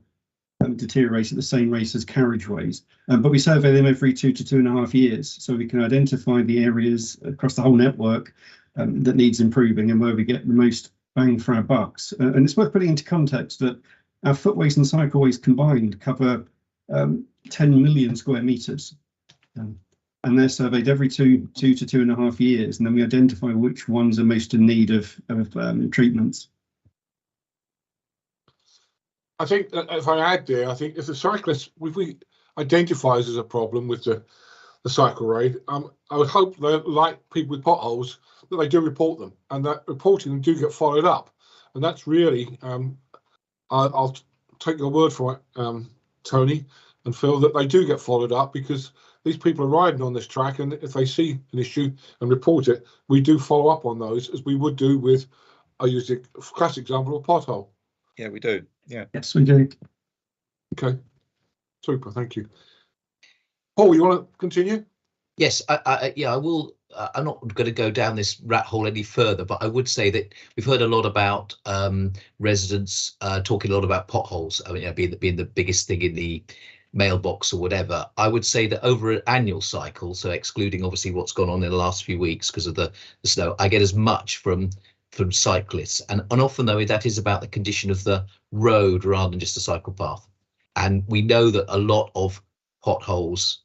deteriorate at the same rate as carriageways, but we survey them every 2 to 2.5 years, so we can identify the areas across the whole network that needs improving and where we get the most bang for our bucks. And it's worth putting into context that our footways and cycleways combined cover 10 million square metres, and they're surveyed every 2 to 2.5 years, and then we identify which ones are most in need of treatments. I think if I add there, I think if the cyclist, if we identifies as a problem with the cycle raid, I would hope that, like people with potholes, that they do report them, and that reporting them do get followed up. And that's really, I'll take your word for it, Tony and Phil, that they do get followed up, because these people are riding on this track, and if they see an issue and report it, we do follow up on those as we would do with, I use the classic example of a pothole. Yeah, we do. Yeah. Yes, we do. Okay, super, thank you. Paul, you want to continue? Yes, I will. I'm not going to go down this rat hole any further, but I would say that we've heard a lot about residents talking a lot about potholes. I mean, being the biggest thing in the mailbox or whatever. I would say that over an annual cycle, so excluding obviously what's gone on in the last few weeks because of the snow, I get as much from cyclists, and often though that is about the condition of the road rather than just a cycle path. And we know that a lot of potholes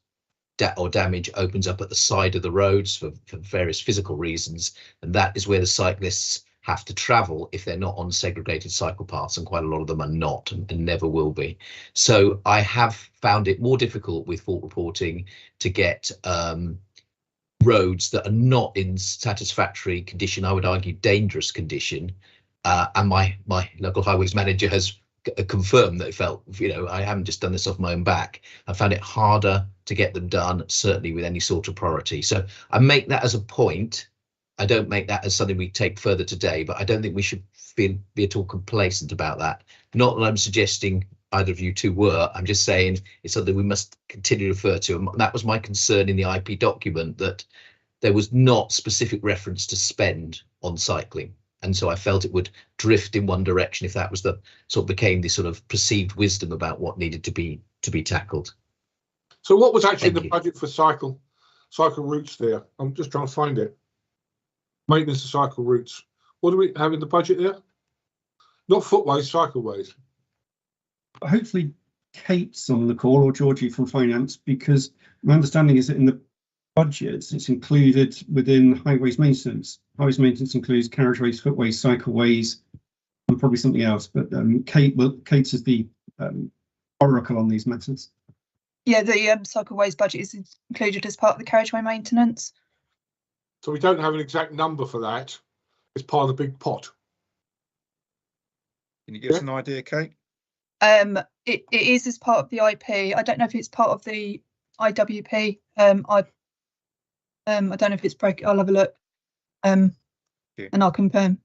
damage opens up at the side of the roads for various physical reasons, and that is where the cyclists have to travel if they're not on segregated cycle paths, and quite a lot of them are not and never will be. So I have found it more difficult with fault reporting to get roads that are not in satisfactory condition, I would argue dangerous condition, and my local highways manager has confirmed that it felt, I haven't just done this off my own back. I found it harder to get them done, certainly with any sort of priority. So I make that as a point. I don't make that as something we take further today, but I don't think we should be at all complacent about that. Not that I'm suggesting either of you two were. I'm just saying it's something we must continue to refer to. And that was my concern in the IP document, that there was not specific reference to spend on cycling. And so I felt it would drift in one direction if that was the sort of became the sort of perceived wisdom about what needed to be tackled. So what was actually Thank the you. budget for cycle routes there? I'm just trying to find it. Maintenance of cycle routes. What do we have in the budget there? Not footways, cycleways. Hopefully Kate's on the call, or Georgie from finance, because my understanding is that in the budget it's included within highways maintenance. Highways maintenance includes carriageways, footways, cycleways, and probably something else. But Kate is the oracle on these matters. Yeah, the cycleways budget is included as part of the carriageway maintenance. So we don't have an exact number for that. It's part of the big pot. Can you give us an idea, Kate? It is as part of the IP. I don't know if it's part of the IWP. I don't know if it's break. I'll have a look. And I'll confirm.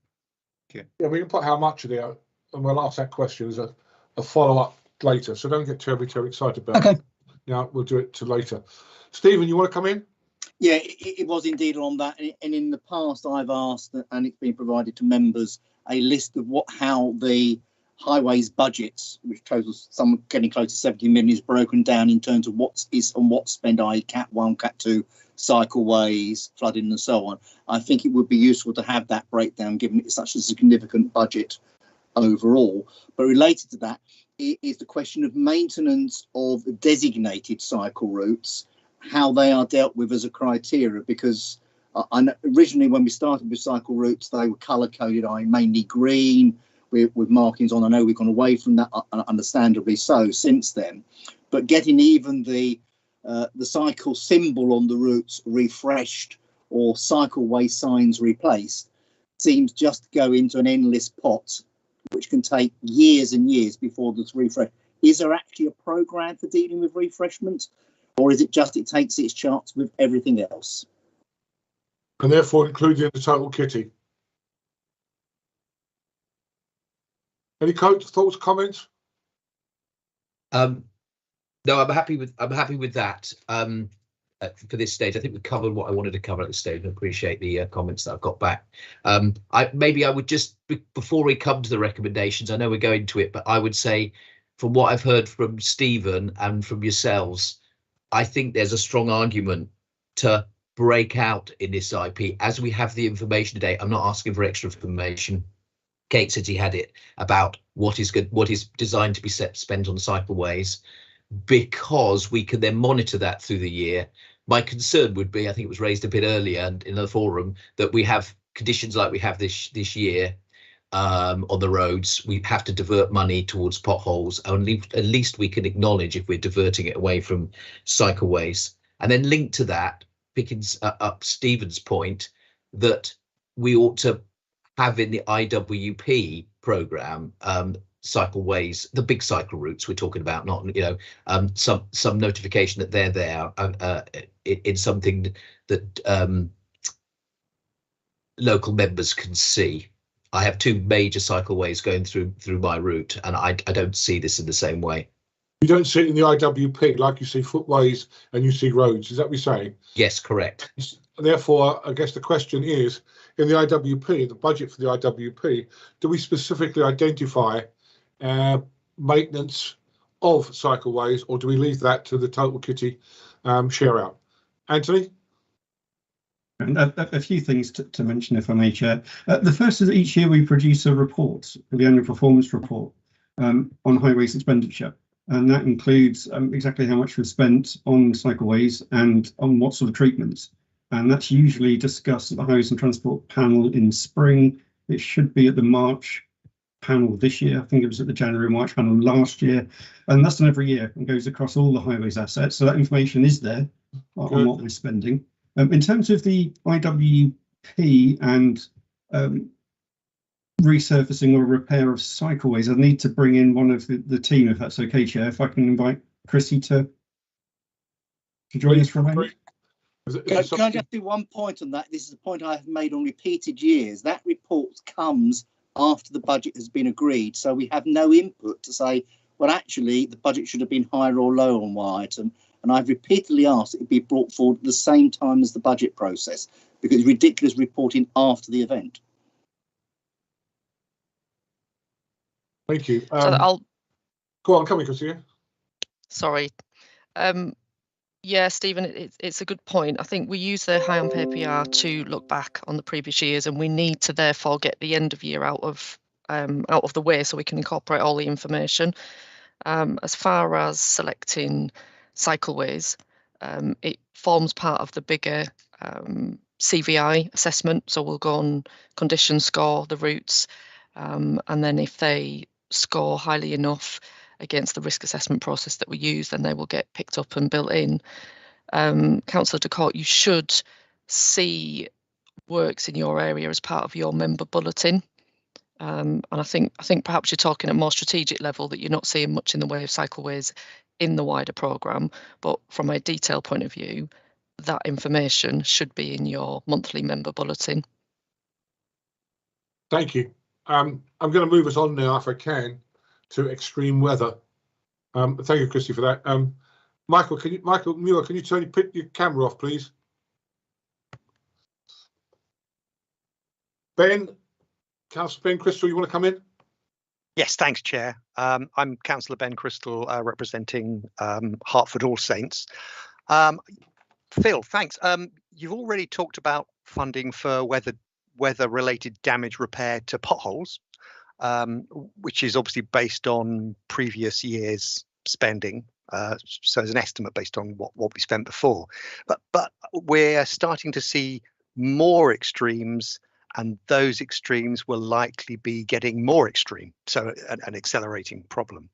Yeah, we can put how much of it, and we'll ask that question as a follow-up later. So don't get terribly excited about it. Yeah, we'll do it later. Stephen, you want to come in? Yeah, it was indeed on that, and in the past I've asked, and it's been provided to members, a list of how the highways budgets, which totals some getting close to 70 million, is broken down in terms of what's spent, i.e. Cat 1, Cat 2, cycleways, flooding and so on. I think it would be useful to have that breakdown, given it's such a significant budget overall. But related to that is the question of maintenance of designated cycle routes, how they are dealt with as a criteria, because originally when we started with cycle routes, they were colour coded, mainly green with markings on. I know we've gone away from that, understandably so, since then. But getting even the cycle symbol on the routes refreshed or cycleway signs replaced seems just to go into an endless pot, which can take years and years before this refresh. Is there actually a programme for dealing with refreshment? Or is it just it takes its chance with everything else? And therefore included in the total kitty. Any thoughts, comments? No, I'm happy with that. For this stage, I think we've covered what I wanted to cover at this stage. I appreciate the comments that I've got back. I would just, before we come to the recommendations, I know we're going to it, but I would say, from what I've heard from Stephen and from yourselves, I think there's a strong argument to break out in this IP as we have the information today. I'm not asking for extra information. Kate said he had it about what is good, what is designed to be spent on cycleways, because we can then monitor that through the year. My concern would be, I think it was raised a bit earlier in the forum, that we have conditions like we have this year on the roads. We have to divert money towards potholes. Only at least we can acknowledge if we're diverting it away from cycleways. And then linked to that, picking up Stephen's point, that we ought to have in the IWP programme cycleways, the big cycle routes we're talking about, not some notification that they're there in something that local members can see. I have two major cycleways going through my route, and I don't see this in the same way. You don't see it in the IWP like you see footways and you see roads. Is that what you're saying? Yes, correct. Therefore, I guess the question is, in the IWP, the budget for the IWP, do we specifically identify maintenance of cycleways, or do we leave that to the total kitty share out? Anthony? And a few things to mention, if I may, Chair. The first is that each year we produce a report, the annual performance report on highways expenditure. and that includes exactly how much we've spent on cycleways and on what sort of treatments. And that's usually discussed at the Highways and Transport panel in spring. It should be at the March panel this year. I think it was at the January-March panel last year. And that's done every year and goes across all the highways assets. So that information is there on what we're spending. In terms of the IWP and resurfacing or repair of cycleways, I need to bring in one of the team, if that's okay, Chair. If I can invite Chrissy to join us for a moment. Can I just do one point on that? This is a point I have made on repeated years. That report comes after the budget has been agreed, so we have no input to say, well, actually, the budget should have been higher or lower on one item. And I've repeatedly asked it be brought forward at the same time as the budget process, because it's ridiculous reporting after the event. Thank you. So I'll go on, come in, Chrissy. Sorry. Yeah, Stephen, it's a good point. I think we use the high on pay PR to look back on the previous years, and we need to therefore get the end of year out of the way so we can incorporate all the information. As far as selecting cycleways, it forms part of the bigger CVI assessment. So we'll go on condition score, the routes, and then if they score highly enough against the risk assessment process that we use, then they will get picked up and built in. Councillor DeCourt, you should see works in your area as part of your member bulletin. And I think perhaps you're talking at a more strategic level that you're not seeing much in the way of cycleways in the wider programme, but from a detail point of view, that information should be in your monthly member bulletin. Thank you. I'm going to move us on now, if I can, to extreme weather. Thank you, Christy, for that. Michael Muir, can you turn your camera off, please? Councillor Ben Crystal, you want to come in? Yes, thanks, Chair. I'm Councillor Ben Crystal, representing Hertford All Saints. Phil, thanks. You've already talked about funding for weather-related damage repair to potholes, which is obviously based on previous years' spending. So as an estimate based on what we spent before. But we're starting to see more extremes, and those extremes will likely be getting more extreme. So an accelerating problem.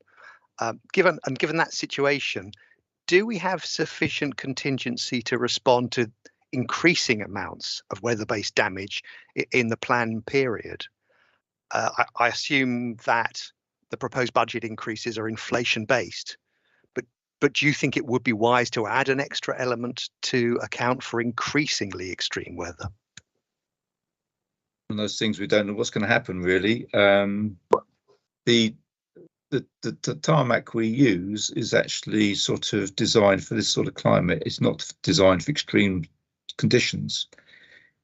Given that situation, do we have sufficient contingency to respond to increasing amounts of weather-based damage in the planned period? I assume that the proposed budget increases are inflation-based, but do you think it would be wise to add an extra element to account for increasingly extreme weather? One of those things we don't know what's going to happen, really. The tarmac we use is actually sort of designed for this sort of climate. It's not designed for extreme conditions.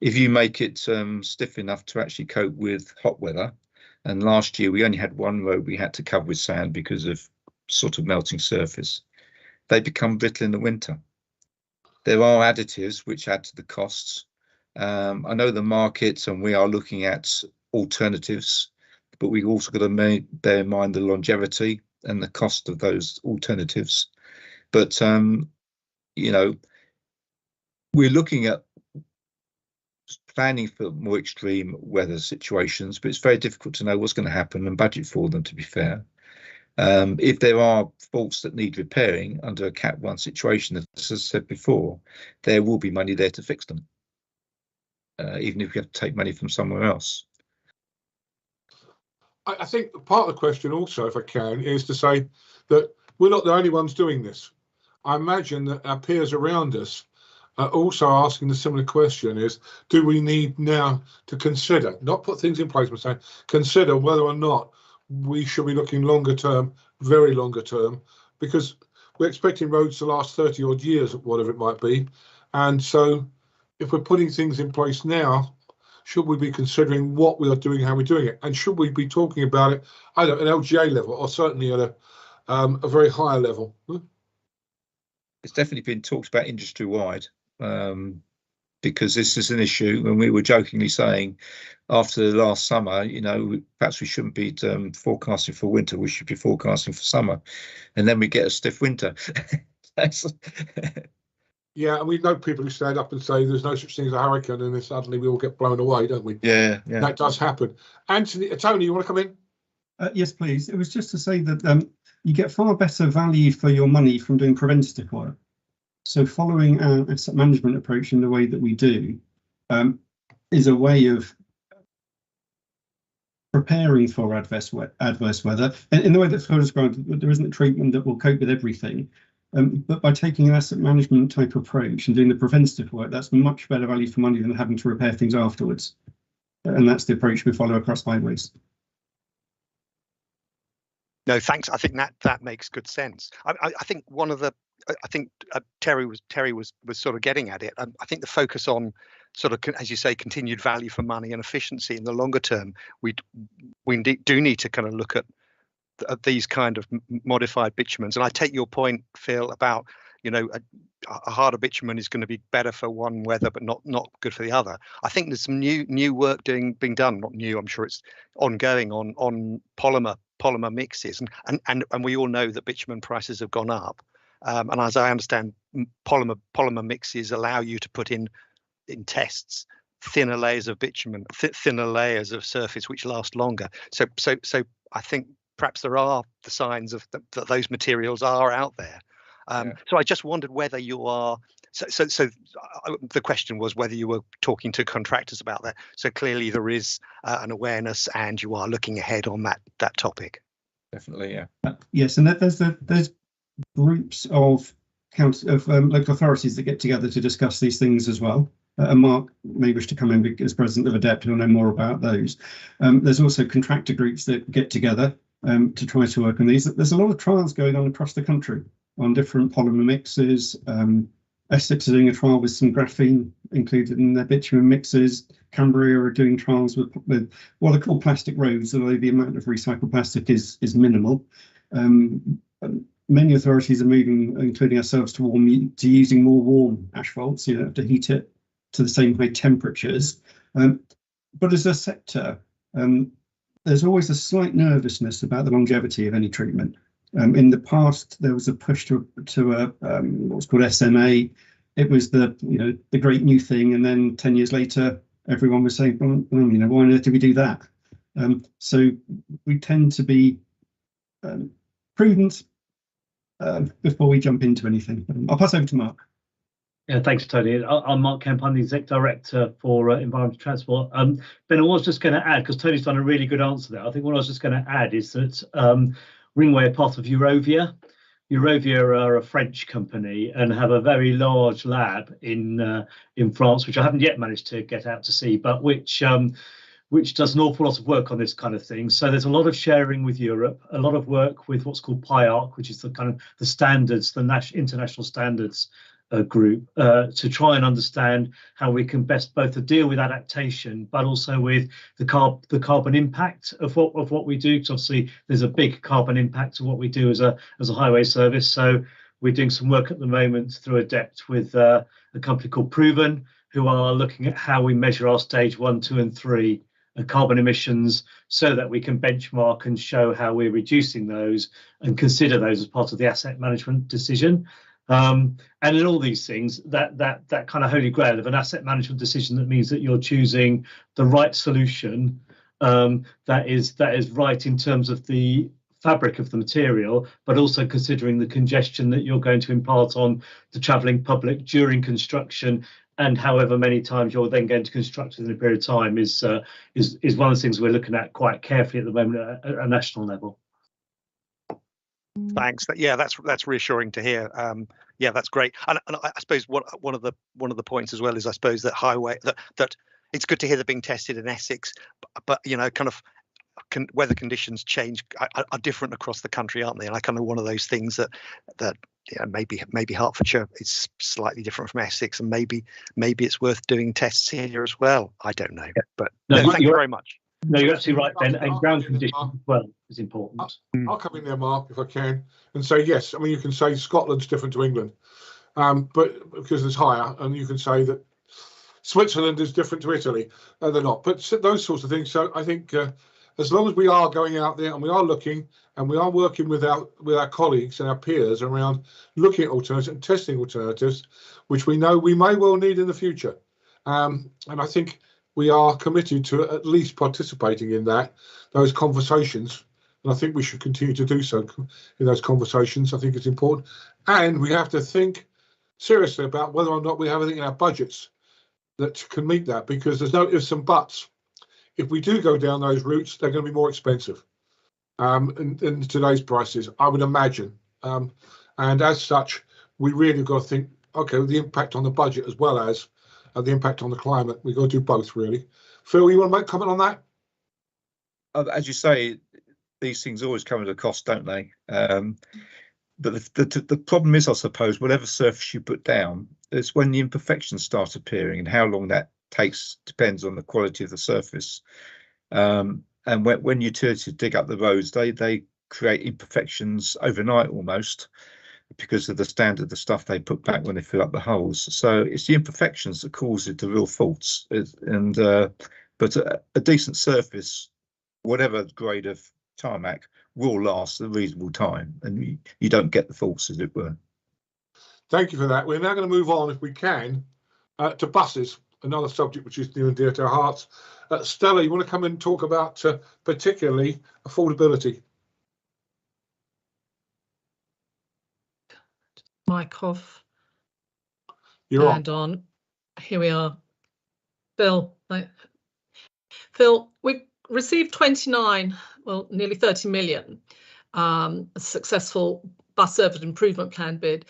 If you make it stiff enough to actually cope with hot weather, and last year we only had one road we had to cover with sand because of sort of melting surface, they become brittle in the winter. There are additives which add to the costs. I know the markets, and we are looking at alternatives, but we've also got to bear in mind the longevity and the cost of those alternatives. But you know, we're looking at planning for more extreme weather situations, but it's very difficult to know what's going to happen and budget for them, to be fair. If there are faults that need repairing under a Cat 1 situation, as I said before, there will be money there to fix them, even if we have to take money from somewhere else. I think part of the question also, if I can, is to say that we're not the only ones doing this. I imagine that our peers around us are also asking the similar question: is do we need now to consider, not put things in place, but say consider whether or not we should be looking longer term, very longer term, because we're expecting roads to last 30 odd years, whatever it might be. And so if we're putting things in place now, should we be considering what we are doing, how we're doing it? And should we be talking about it either at an LGA level or certainly at a very high level? It's definitely been talked about industry-wide, because this is an issue, and we were jokingly saying after the last summer, you know, perhaps we shouldn't be forecasting for winter, we should be forecasting for summer, and then we get a stiff winter. Yeah, and we know people who stand up and say there's no such thing as a hurricane, and then suddenly we all get blown away, don't we? Yeah. That does happen. Tony, you want to come in? Yes, please. It was just to say that you get far better value for your money from doing preventative work. So following our asset management approach in the way that we do is a way of preparing for adverse weather. In the way that Phil described, there isn't a treatment that will cope with everything. But by taking an asset management type approach and doing the preventative work, that's much better value for money than having to repair things afterwards. And that's the approach we follow across highways. No, thanks. I think that makes good sense. I think one of the, I think Terry was sort of getting at it. I think the focus on sort of, as you say, continued value for money and efficiency in the longer term, we do need to kind of look at these kind of modified bitumens. And I take your point, Phil, about, you know, a harder bitumen is going to be better for one weather, but not good for the other. I think there's some new work being done, not new, I'm sure it's ongoing, on polymer mixes, and we all know that bitumen prices have gone up. And as I understand, polymer mixes allow you to put in tests thinner layers of bitumen, thinner layers of surface which last longer. So I think perhaps there are the signs of that those materials are out there. So I just wondered whether you are. So the question was whether you were talking to contractors about that. So clearly there is an awareness, and you are looking ahead on that topic. Definitely, yeah. Yes, and there's groups of local authorities that get together to discuss these things as well. And Mark may wish to come in as president of ADEPT, who'll know more about those. There's also contractor groups that get together to try to work on these. There's a lot of trials going on across the country on different polymer mixes. Essex are doing a trial with some graphene included in their bitumen mixes. Cumbria are doing trials with what are called plastic roads, although the amount of recycled plastic is minimal. Many authorities are moving, including ourselves, to using more warm asphalt, so you don't have to heat it to the same high temperatures. But as a sector, there's always a slight nervousness about the longevity of any treatment. In the past, there was a push to what's called SMA. It was the great new thing, and then 10 years later, everyone was saying, well, why on earth did we do that? So we tend to be prudent before we jump into anything. I'll pass over to Mark. Yeah, thanks, Tony. I'm Mark Kemp. I'm the Exec Director for Environmental Transport. Ben, I was just going to add, because Tony's done a really good answer there. I think what I was just going to add is that Ringway are part of Eurovia. Eurovia are a French company and have a very large lab in France, which I haven't yet managed to get out to see, but which does an awful lot of work on this kind of thing. So there's a lot of sharing with Europe, a lot of work with what's called PIARC, which is the kind of the standards, the international standards group, to try and understand how we can best both deal with adaptation, but also with the carbon impact of what we do. Because obviously there's a big carbon impact of what we do as a highway service. So we're doing some work at the moment through ADEPT with a company called Proven, who are looking at how we measure our stage 1, 2, and 3 carbon emissions, so that we can benchmark and show how we're reducing those and consider those as part of the asset management decision. And in all these things, that kind of holy grail of an asset management decision, that means that you're choosing the right solution that is right in terms of the fabric of the material, but also considering the congestion that you're going to impart on the travelling public during construction, and however many times you're then going to construct within a period of time is one of the things we're looking at quite carefully at the moment at a national level. Thanks. Yeah, that's reassuring to hear. Yeah, that's great. And I suppose one of the points as well is, I suppose, that highway that it's good to hear they're being tested in Essex, but kind of weather conditions change are different across the country, aren't they? And I kind of one of those things that maybe Hertfordshire is slightly different from Essex, and maybe it's worth doing tests here as well. I don't know, but thank you very much. No, you're absolutely right, Ben. And ground conditions as well is important. I'll come in there, Mark, if I can, and say yes. I mean, you can say Scotland's different to England, but because it's higher, and you can say that Switzerland is different to Italy. They're not, but those sorts of things. So I think as long as we are going out there and we are looking and we are working with our colleagues and our peers around looking at alternatives and testing alternatives, which we know we may well need in the future. And I think we are committed to at least participating in those conversations. And I think we should continue to do so in those conversations. I think it's important. And we have to think seriously about whether or not we have anything in our budgets that can meet that, because there's no ifs and buts. If we do go down those routes, they're going to be more expensive in today's prices, I would imagine. And as such, we really got to think, okay, the impact on the budget as well as the impact on the climate. We've got to do both, really. Phil, you want to make a comment on that? As you say, these things always come at a cost, don't they? But the problem is, I suppose, whatever surface you put down, it's when the imperfections start appearing, and how long that takes depends on the quality of the surface. And when utilities dig up the roads, they create imperfections overnight almost, because of the standard of stuff they put back when they fill up the holes. So it's the imperfections that causes the real faults. But a decent surface, whatever grade of tarmac, will last a reasonable time, and you don't get the faults, as it were. Thank you for that. We're now going to move on, if we can, to buses, another subject which is near and dear to our hearts. Stella, you want to come in and talk about particularly affordability? Mic off. You're and on. Here we are. Phil, we've received 29, well, nearly 30 million, a successful bus service improvement plan bid.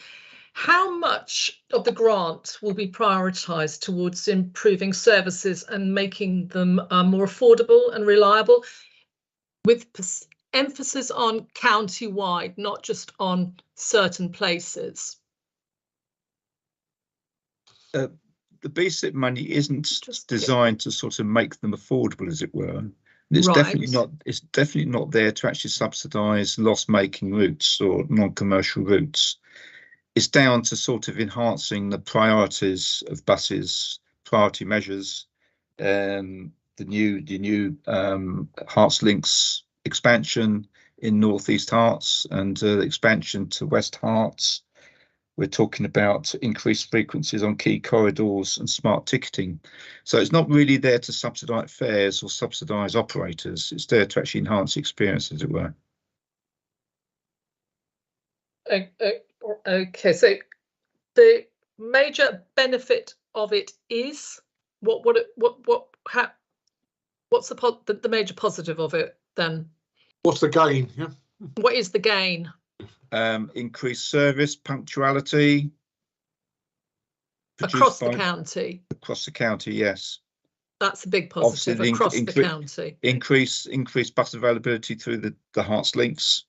How much of the grant will be prioritised towards improving services and making them more affordable and reliable, with emphasis on county-wide, not just on certain places? The BSIP money isn't designed to sort of make them affordable, as it were. It's Right. definitely not there to actually subsidise loss-making routes or non-commercial routes. It's down to sort of enhancing the priorities of buses, priority measures, the new Hearts Links expansion in North East Hearts and the expansion to West Hearts. We're talking about increased frequencies on key corridors and smart ticketing. So it's not really there to subsidise fares or subsidise operators. It's there to actually enhance the experience, as it were. Okay, so the major benefit of it is what's the major positive of it then? What's the gain? Yeah. What is the gain? Increased service, punctuality. Across the county? Across the county, yes. That's a big positive. Obviously, across the county. Increased bus availability through the Hearts Links.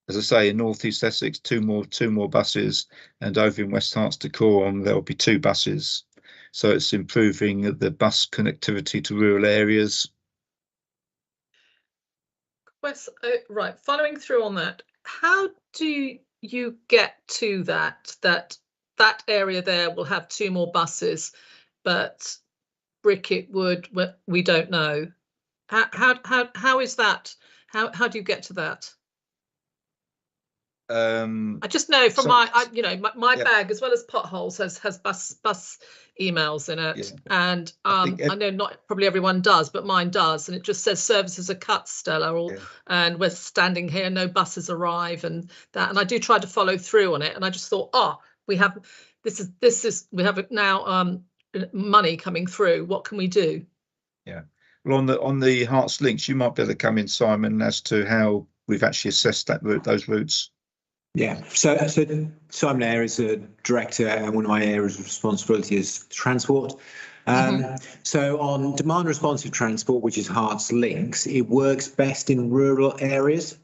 As I say, in North East Essex, two more buses, and over in West Hearts to Coram, there will be 2 buses. So it's improving the bus connectivity to rural areas. Right, following through on that, how do you get to that area there will have 2 more buses, but Brickett would, we don't know. How is that? How do you get to that? I just know from my bag, as well as potholes, has bus emails in it, and I know not probably everyone does, but mine does, and it just says services are cut, Stella, and we're standing here, no buses arrive, and I do try to follow through on it, and I just thought, we have we have now money coming through. What can we do? Yeah. Well, on the Hearts Links, you might be able to come in, Simon, as to how we've actually assessed those routes. Yeah, so Simon Eyre is a director, and one of my areas of responsibility is transport. So on demand responsive transport, which is Hearts Links, it works best in rural areas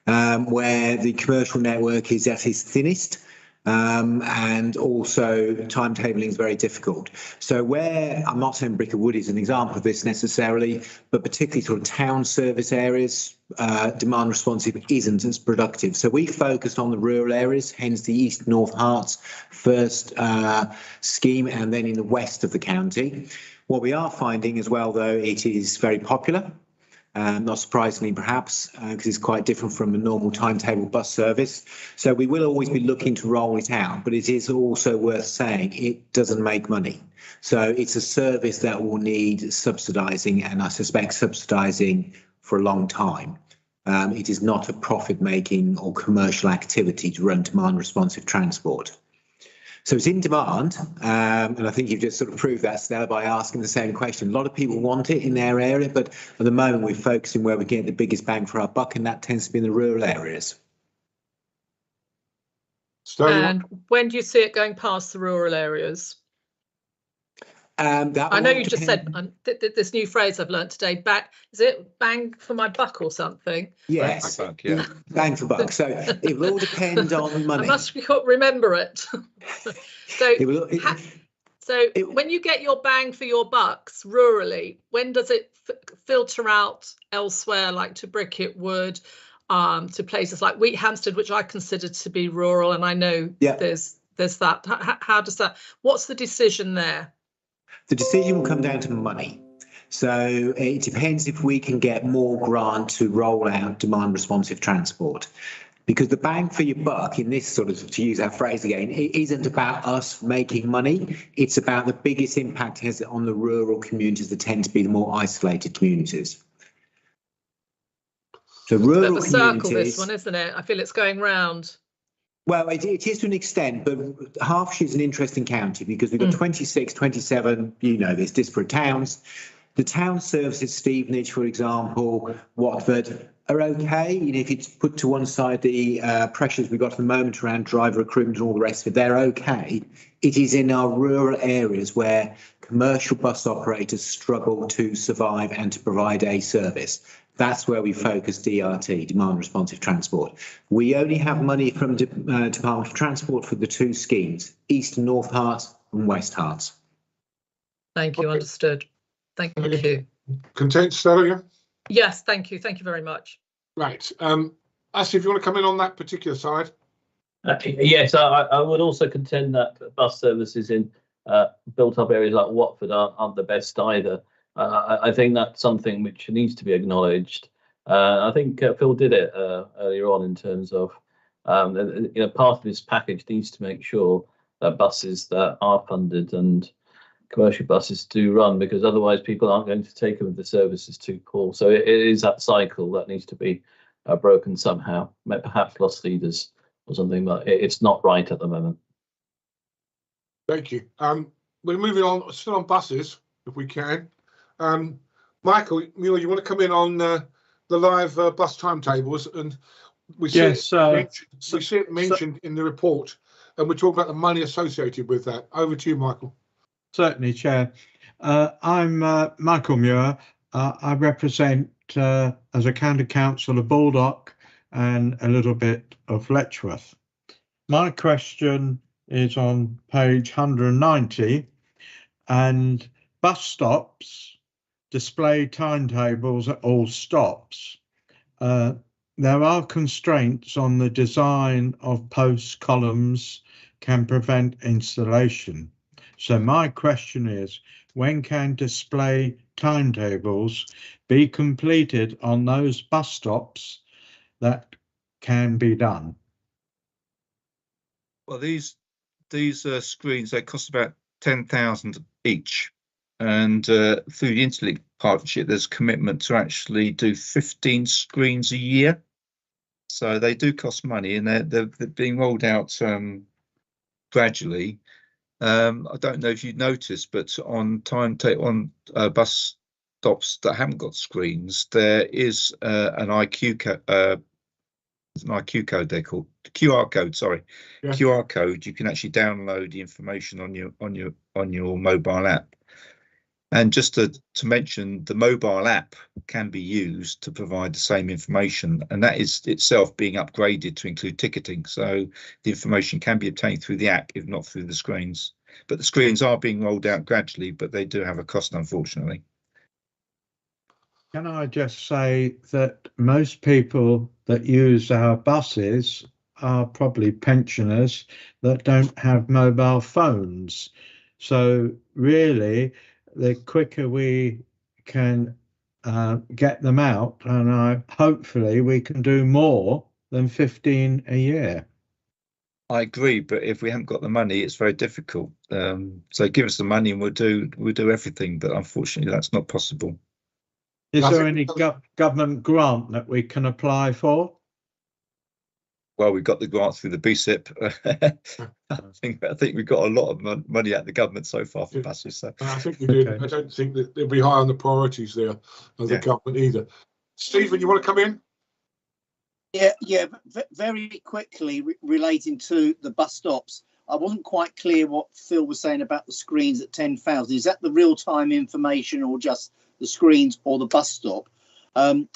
where the commercial network is at its thinnest. and also timetabling is very difficult. So where, I'm not saying brick and wood is an example of this necessarily, but particularly sort of town service areas, demand responsive isn't as productive. So we focused on the rural areas, hence the East North Herts first scheme, and then in the west of the county. What we are finding as well, though, it is very popular. Not surprisingly, perhaps, because it's quite different from a normal timetable bus service. So we will always be looking to roll it out, but it is also worth saying it doesn't make money. So it's a service that will need subsidising, and I suspect subsidising for a long time. It is not a profit-making or commercial activity to run demand responsive transport. So it's in demand, and I think you've just sort of proved that, Stella, by asking the same question. A lot of people want it in their area, but at the moment we're focusing where we get the biggest bang for our buck, and that tends to be in the rural areas. And when do you see it going past the rural areas? I know you just said this new phrase I've learned today. Is it bang for my buck or something? Yes, bang for buck. So it will all depend on money. I must remember it. So when you get your bang for your bucks rurally, when does it filter out elsewhere, like to Bricket Wood, to places like Wheat Hampstead, which I consider to be rural, and I know there's that. How does that? What's the decision there? The decision will come down to money. So it depends if we can get more grant to roll out demand responsive transport. Because the bang for your buck in this sort of, to use that phrase again, it isn't about us making money. It's about the biggest impact it has on the rural communities that tend to be the more isolated communities. So rural communities. Circle, this one, isn't it? I feel it's going round. Well, it is to an extent, but Hertfordshire is an interesting county because we've got 26, 27, you know, there's disparate towns. The town services, Stevenage, for example, Watford, are okay. You know, if you put to one side the pressures we've got at the moment around driver recruitment and all the rest of it, they're okay. It is in our rural areas where commercial bus operators struggle to survive and to provide a service. That's where we focus DRT, demand responsive transport. We only have money from Department of Transport for the two schemes, East and North Herts and West Herts. Thank you, understood. Thank you. Content, Stella? Yes, thank you. Thank you very much. Right. Ashley, if you want to come in on that particular side. Yes, I would also contend that bus services in built up areas like Watford aren't the best either. I think that's something which needs to be acknowledged. I think Phil did it earlier on in terms of, you know, part of this package needs to make sure that buses that are funded and commercial buses do run, because otherwise people aren't going to take them if the service is too poor. So it is that cycle that needs to be broken somehow, perhaps lost leaders or something, but it's not right at the moment. Thank you. We're moving on, still on buses, if we can. Michael, you want to come in on the live bus timetables, and we see it mentioned in the report, and we're talking about the money associated with that. Over to you, Michael. Certainly, Chair. I'm Michael Muir. I represent, as a county councillor, Baldock and a little bit of Letchworth. My question is on page 190, and bus stops display timetables at all stops. There are constraints on the design of post columns can prevent installation. So my question is, when can display timetables be completed on those bus stops that can be done? Well, these screens, they cost about 10,000 each, and through the Interlink partnership, there's a commitment to actually do 15 screens a year. So they do cost money, and they're being rolled out gradually. I don't know if you noticed, but on bus stops that haven't got screens, there is an IQ code they're called, QR code. Sorry, yeah. QR code. You can actually download the information on your mobile app. And just to mention, the mobile app can be used to provide the same information, and that is itself being upgraded to include ticketing. So the information can be obtained through the app, if not through the screens. But the screens are being rolled out gradually, but they do have a cost, unfortunately. Can I just say that most people that use our buses are probably pensioners that don't have mobile phones. So really, the quicker we can get them out, and hopefully we can do more than 15 a year. I agree, but if we haven't got the money, it's very difficult. So give us the money and we'll do everything, but unfortunately that's not possible. Is there any government grant that we can apply for? Well, we got the grant through the BSIP. I think we got a lot of money out of the government so far for buses. So. I think we did. Okay. I don't think that it'll be high on the priorities there of the government either. Stephen, you want to come in? Yeah. Very quickly relating to the bus stops. I wasn't quite clear what Phil was saying about the screens at 10,000. Is that the real-time information or just the screens or the bus stop?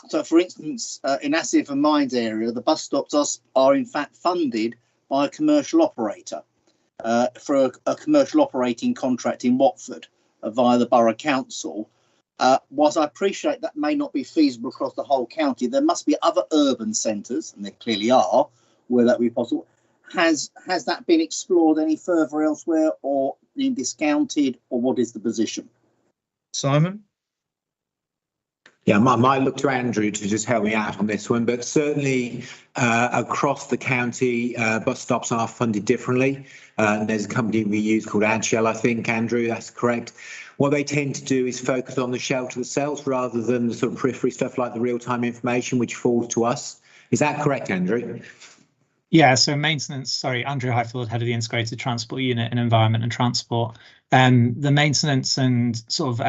So, for instance, in Asif and Mines area, the bus stops are in fact funded by a commercial operator for a commercial operating contract in Watford via the Borough Council. Whilst I appreciate that may not be feasible across the whole county, there must be other urban centres, and there clearly are, where that would be possible. Has that been explored any further elsewhere or been discounted, or what is the position? Simon? Yeah, I might look to Andrew to just help me out on this one, but certainly across the county, bus stops are funded differently. There's a company we use called AdShell, I think, Andrew, that's correct. What they tend to do is focus on the shelter themselves rather than the sort of periphery stuff like the real-time information, which falls to us. Is that correct, Andrew? Yeah, so maintenance, Andrew Highfield, head of the Integrated Transport Unit in Environment and Transport. The maintenance and sort of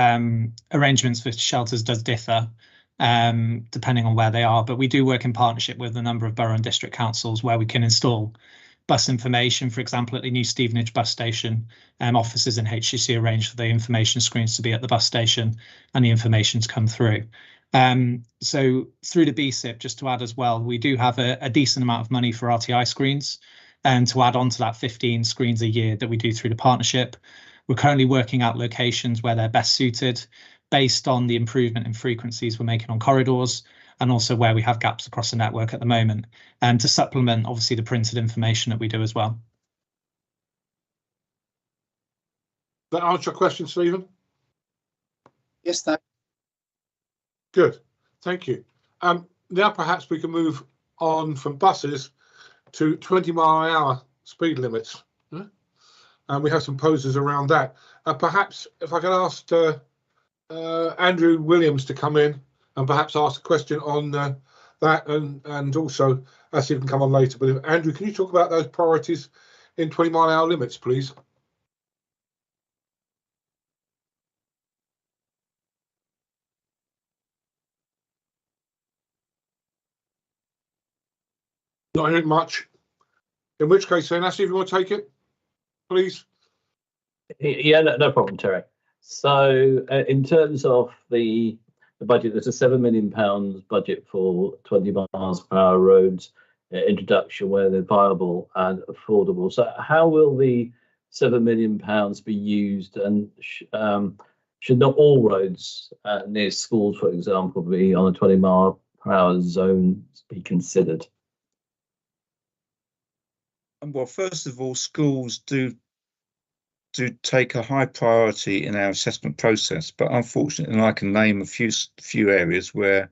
arrangements for shelters does differ depending on where they are, but we do work in partnership with a number of borough and district councils where we can install bus information. For example, at the new Stevenage bus station, officers in HCC arrange for the information screens to be at the bus station and the information to come through. So through the BSIP, just to add as well, we do have a decent amount of money for RTI screens, and to add on to that 15 screens a year that we do through the partnership. We're currently working out locations where they're best suited based on the improvement in frequencies we're making on corridors, and also where we have gaps across the network at the moment, and to supplement obviously the printed information that we do as well. That answer your question, Stephen? Yes, thank. Good, thank you. Now perhaps we can move on from buses to 20-mile-an-hour speed limits. And we have some poses around that. Perhaps if I could ask Andrew Williams to come in and perhaps ask a question on that, and also Asif can come on later. But Andrew, can you talk about those priorities in 20-mile-an-hour limits, please? Not hearing much. In which case, then, Asif, you want to take it, please? Yeah, no problem, Terry. So in terms of the budget, there's a £7 million budget for 20 miles per hour roads introduction where they're viable and affordable. So how will the £7 million be used, and should not all roads near schools, for example, be on a 20 mile per hour zone be considered? Well, first of all, schools do take a high priority in our assessment process, but unfortunately, I can name a few areas where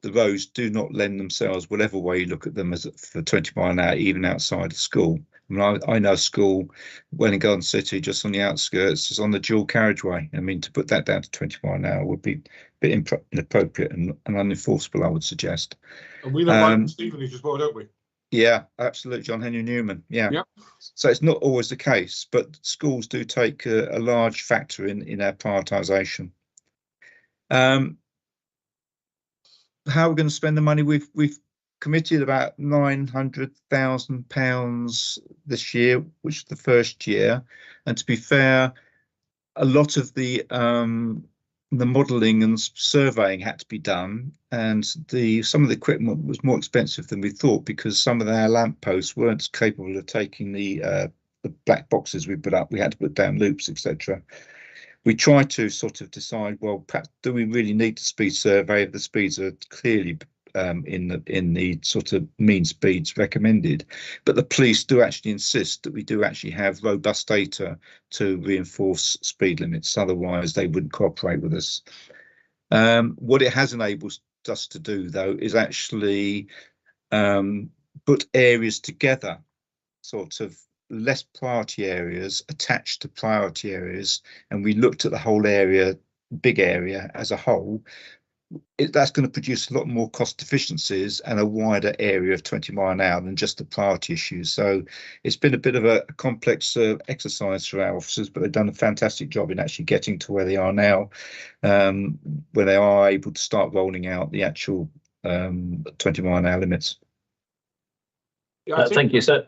the roads do not lend themselves, whatever way you look at them, as for 20 mile an hour, even outside of school. I mean, I know a school, Wellingarden City, just on the outskirts, is on the dual carriageway. I mean, to put that down to 20 mile an hour would be a bit inappropriate and unenforceable, I would suggest. And we know one Stevenage as well, don't we? Yeah, absolutely, John Henry Newman. Yeah. Yep. So it's not always the case, but schools do take a large factor in our prioritisation. How we're going to spend the money? We've committed about £900,000 this year, which is the first year. And to be fair, a lot of the modelling and surveying had to be done, and some of the equipment was more expensive than we thought because some of our lampposts weren't capable of taking the black boxes we put up. We had to put down loops, etc. We tried to sort of decide, well, perhaps do we really need the speed survey if the speeds are clearly in the sort of mean speeds recommended? But the police do actually insist that we do actually have robust data to reinforce speed limits, otherwise they wouldn't cooperate with us. What it has enabled us to do, though, is actually put areas together, sort of less priority areas attached to priority areas, and we looked at the whole area, big area as a whole. That's going to produce a lot more cost efficiencies and a wider area of 20 mile an hour than just the priority issues. So it's been a bit of a complex exercise for our officers, but they've done a fantastic job in actually getting to where they are now, where they are able to start rolling out the actual 20 mile an hour limits. Yeah, thank you. So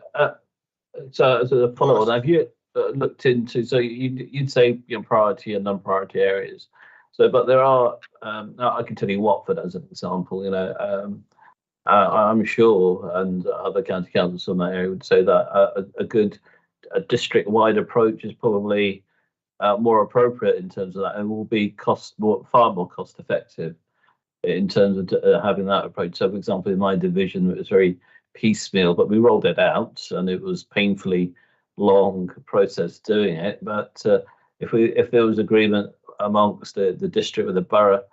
as a follow on, have you looked into, so you'd say priority and non-priority areas? So, but there are, I can tell you Watford as an example, I'm sure, and other county councils in that area would say that a good district-wide approach is probably more appropriate in terms of that, and will be far more cost-effective in terms of having that approach. So, for example, in my division, it was very piecemeal, but we rolled it out, and it was painfully long process doing it. But if there was agreement amongst the district with the borough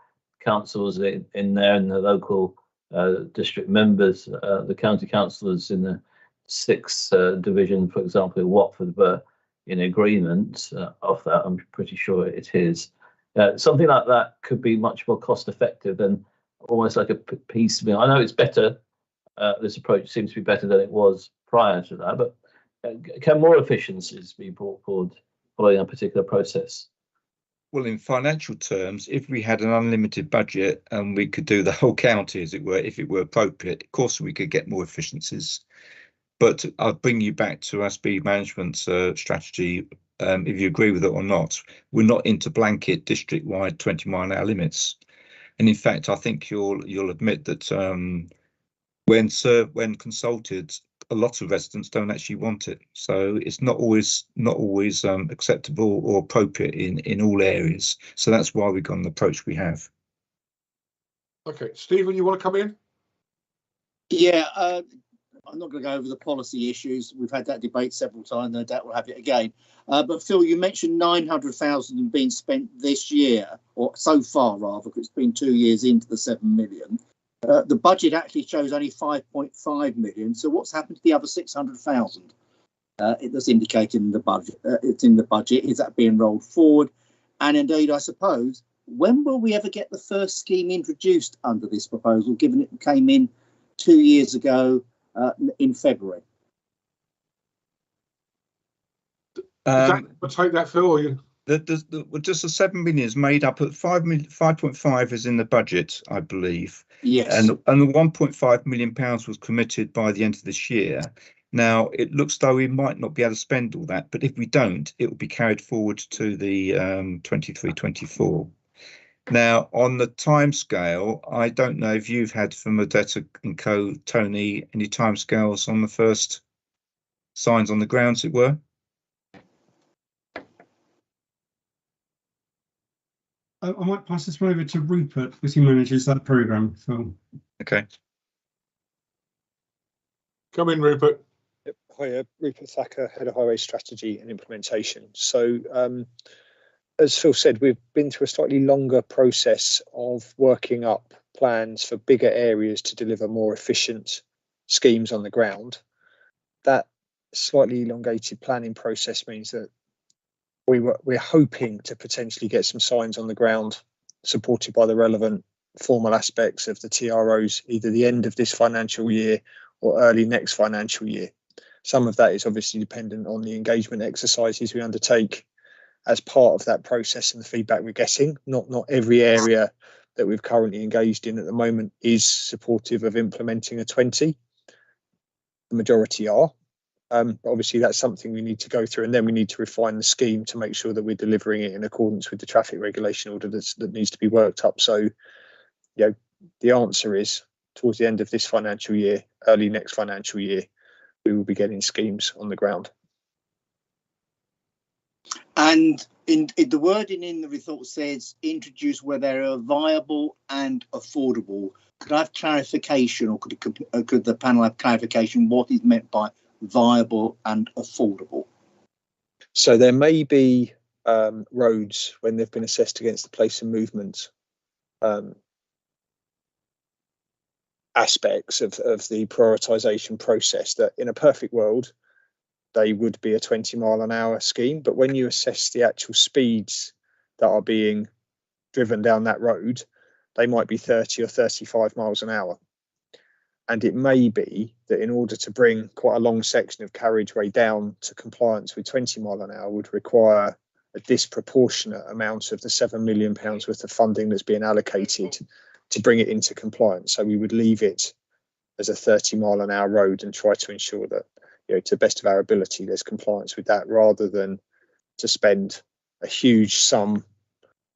councils in there and the local district members, the county councillors in the 6th division, for example, in Watford, were in agreement of that. I'm pretty sure it is. Something like that could be much more cost effective than almost like a piecemeal. I know it's better. This approach seems to be better than it was prior to that, but can more efficiencies be brought forward following a particular process? Well, in financial terms, if we had an unlimited budget and we could do the whole county, as it were, if it were appropriate, of course we could get more efficiencies. But I'll bring you back to our speed management strategy. If you agree with it or not, we're not into blanket district-wide 20 mile an hour limits. And in fact, I think you'll admit that when consulted, a lot of residents don't actually want it. So it's not always acceptable or appropriate in all areas. So that's why we've gone the approach we have. Okay, Stephen, you want to come in? Yeah, I'm not going to go over the policy issues. We've had that debate several times. No doubt we'll have it again. But Phil, you mentioned 900,000 being spent this year, or so far rather, because it's been 2 years into the 7 million. The budget actually shows only 5.5 million. So what's happened to the other 600,000? It was indicated in the budget. It's in the budget. Is that being rolled forward? And indeed, I suppose, when will we ever get the first scheme introduced under this proposal, given it came in 2 years ago in February? We'll take that, Phil, or you? Just the 7 million is made up of 5.5 is in the budget, I believe. Yes. And the 1.5 million pounds was committed by the end of this year. Now it looks though we might not be able to spend all that, but if we don't, it will be carried forward to the 23-24. Now on the time scale, I don't know if you've had from Odetta and Co, Tony, any time scales on the first signs on the ground, as it were. I might pass this one over to Rupert, because he manages that programme, Phil. Okay. Come in, Rupert. Yep. Hi, Rupert Thacker, Head of Highway Strategy and Implementation. So, as Phil said, we've been through a slightly longer process of working up plans for bigger areas to deliver more efficient schemes on the ground. That slightly elongated planning process means that we're hoping to potentially get some signs on the ground supported by the relevant formal aspects of the TROs, either the end of this financial year or early next financial year. Some of that is obviously dependent on the engagement exercises we undertake as part of that process and the feedback we're getting. Not every area that we've currently engaged in at the moment is supportive of implementing a 20. The majority are. Obviously, that's something we need to go through, and then we need to refine the scheme to make sure that we're delivering it in accordance with the traffic regulation order that needs to be worked up. So, you know, the answer is towards the end of this financial year, early next financial year, we will be getting schemes on the ground. And in the wording in the report says introduce where they are viable and affordable. Could I have clarification, or could the panel have clarification what is meant by viable and affordable? So there may be roads when they've been assessed against the place and movement aspects of the prioritisation process that in a perfect world they would be a 20-mile-an-hour scheme, but when you assess the actual speeds that are being driven down that road, they might be 30 or 35 miles an hour. And it may be that in order to bring quite a long section of carriageway down to compliance with 20 mile an hour would require a disproportionate amount of the £7 million worth of funding that's being allocated to bring it into compliance. So we would leave it as a 30 mile an hour road and try to ensure that, you know, to the best of our ability, there's compliance with that, rather than to spend a huge sum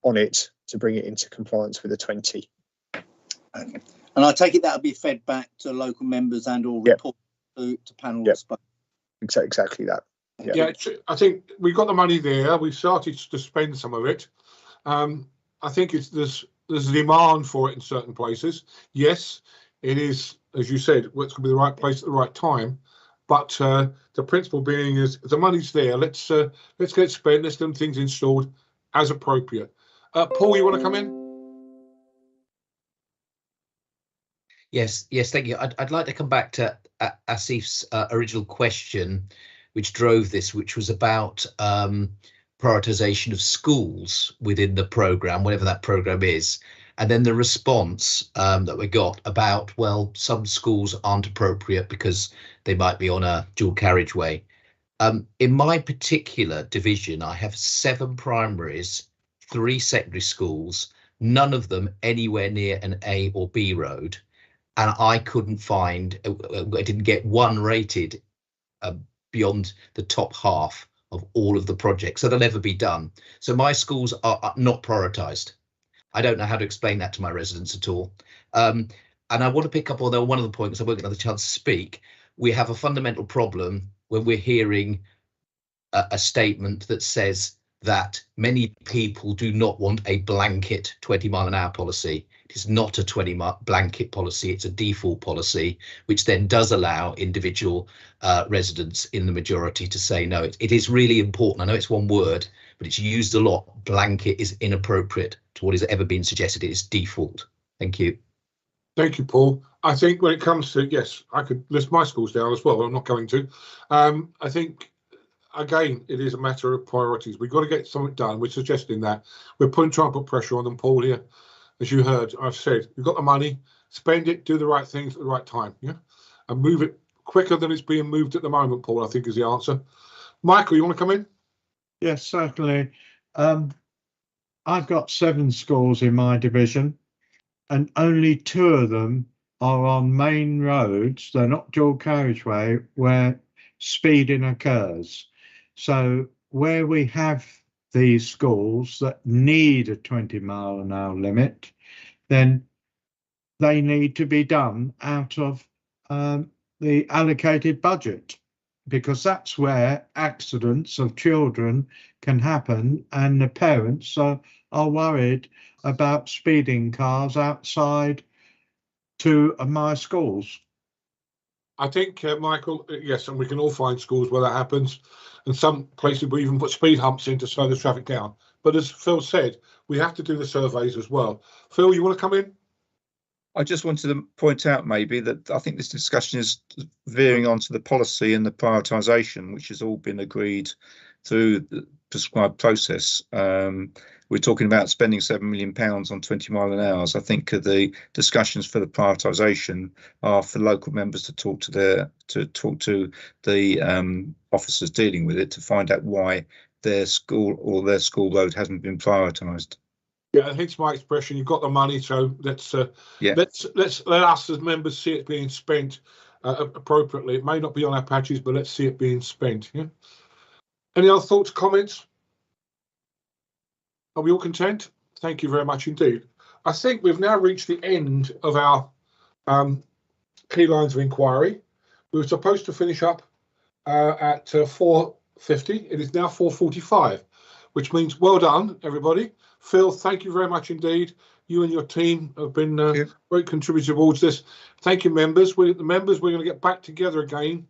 on it to bring it into compliance with the 20. Okay. And I take it that'll be fed back to local members and or report to panel. Exactly that. Yeah, I think we've got the money there. We've started to spend some of it. I think there's a demand for it in certain places. Yes, it is, as you said, it's going to be the right place at the right time. But the principle being is the money's there. Let's get it spent. Let's get things installed as appropriate. Paul, you want to come in? Yes, thank you. I'd like to come back to Asif's original question, which drove this, which was about prioritisation of schools within the programme, whatever that programme is, and then the response that we got about, well, some schools aren't appropriate because they might be on a dual carriageway. In my particular division, I have 7 primaries, 3 secondary schools, none of them anywhere near an A or B road. And I couldn't find, I didn't get one rated beyond the top half of all of the projects. So they'll never be done. So my schools are not prioritised. I don't know how to explain that to my residents at all. And I want to pick up on one of the points, I won't get another chance to speak. We have a fundamental problem when we're hearing a statement that says that many people do not want a blanket 20 mile an hour policy. It is not a 20 mile blanket policy, it's a default policy, which then does allow individual residents in the majority to say, no, it is really important. I know it's one word, but it's used a lot. Blanket is inappropriate to what has ever been suggested. It is default. Thank you. Thank you, Paul. I think when it comes to, yes, I could list my schools down as well. I'm not going to. I think, again, it is a matter of priorities. We've got to get something done. We're suggesting that. We're trying to put pressure on them, Paul, here. As you heard, I've said, we've got the money, spend it, do the right things at the right time, yeah? And move it quicker than it's being moved at the moment, Paul, I think is the answer. Michael, you want to come in? Yes, certainly. I've got 7 schools in my division, and only 2 of them are on main roads. They're not dual carriageway where speeding occurs. So where we have these schools that need a 20 mile an hour limit, then they need to be done out of the allocated budget, because that's where accidents of children can happen, and the parents are worried about speeding cars outside 2 of my schools. I think, Michael, yes, and we can all find schools where that happens. And some places we even put speed humps in to slow the traffic down. But as Phil said, we have to do the surveys as well. Phil, you want to come in? I just wanted to point out maybe that I think this discussion is veering onto the policy and the prioritisation, which has all been agreed through the prescribed process. We're talking about spending £7 million on 20 mile an hour. I think the discussions for the prioritisation are for local members to talk to the officers dealing with it to find out why their school or their school road hasn't been prioritised. Yeah, I think it's my expression. You've got the money, so let's let us as members see it being spent appropriately. It may not be on our patches, but let's see it being spent. Yeah. Any other thoughts, comments? Are we all content? Thank you very much indeed. I think we've now reached the end of our key lines of inquiry. We were supposed to finish up at 4:50. It is now 4:45, which means well done, everybody. Phil, thank you very much indeed. You and your team have been great contributors towards this. Thank you, members. We're going to get back together again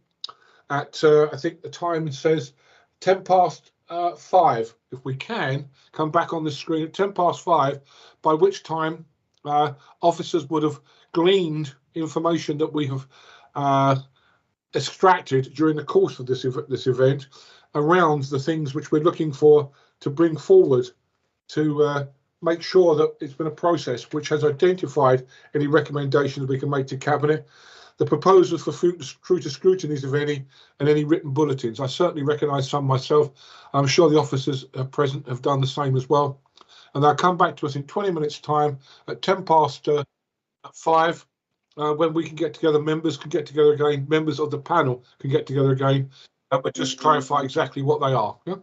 at, I think the time says 5:10, if we can, come back on the screen at 5:10, by which time officers would have gleaned information that we have extracted during the course of this event around the things which we're looking for to bring forward to make sure that it's been a process which has identified any recommendations we can make to Cabinet, the proposals for future scrutinies, if any, and any written bulletins. I certainly recognise some myself. I'm sure the officers present have done the same as well. And they'll come back to us in 20 minutes' time at 5:10, when we can get together, members can get together again, members of the panel can get together again, but just clarify exactly what they are. Yeah?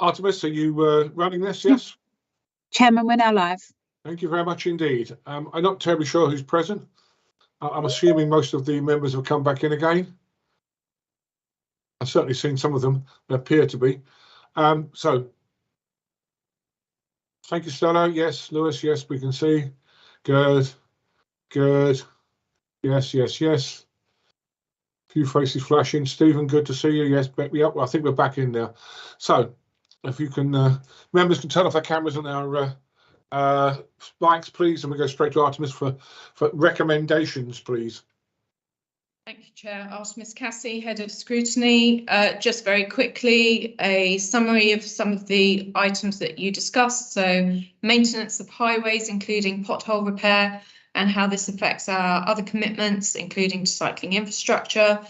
Artemis, are you running this? Yes. Chairman, we're now live. Thank you very much indeed. I'm not terribly sure who's present. I'm assuming most of the members have come back in again. I've certainly seen some of them. They appear to be. So, thank you, Stella. Yes, Lewis. Yes, we can see. Good. Good. Yes, yes, yes. Few faces flashing. Stephen, good to see you. Yes, yep, I think we're back in now. So, if you can, members can turn off their cameras and their mics, please, and we go straight to Artemis for recommendations, please. Thank you, Chair. Ask Ms. Cassie, Head of Scrutiny. Just very quickly, a summary of some of the items that you discussed. So, maintenance of highways, including pothole repair, and how this affects our other commitments, including cycling infrastructure,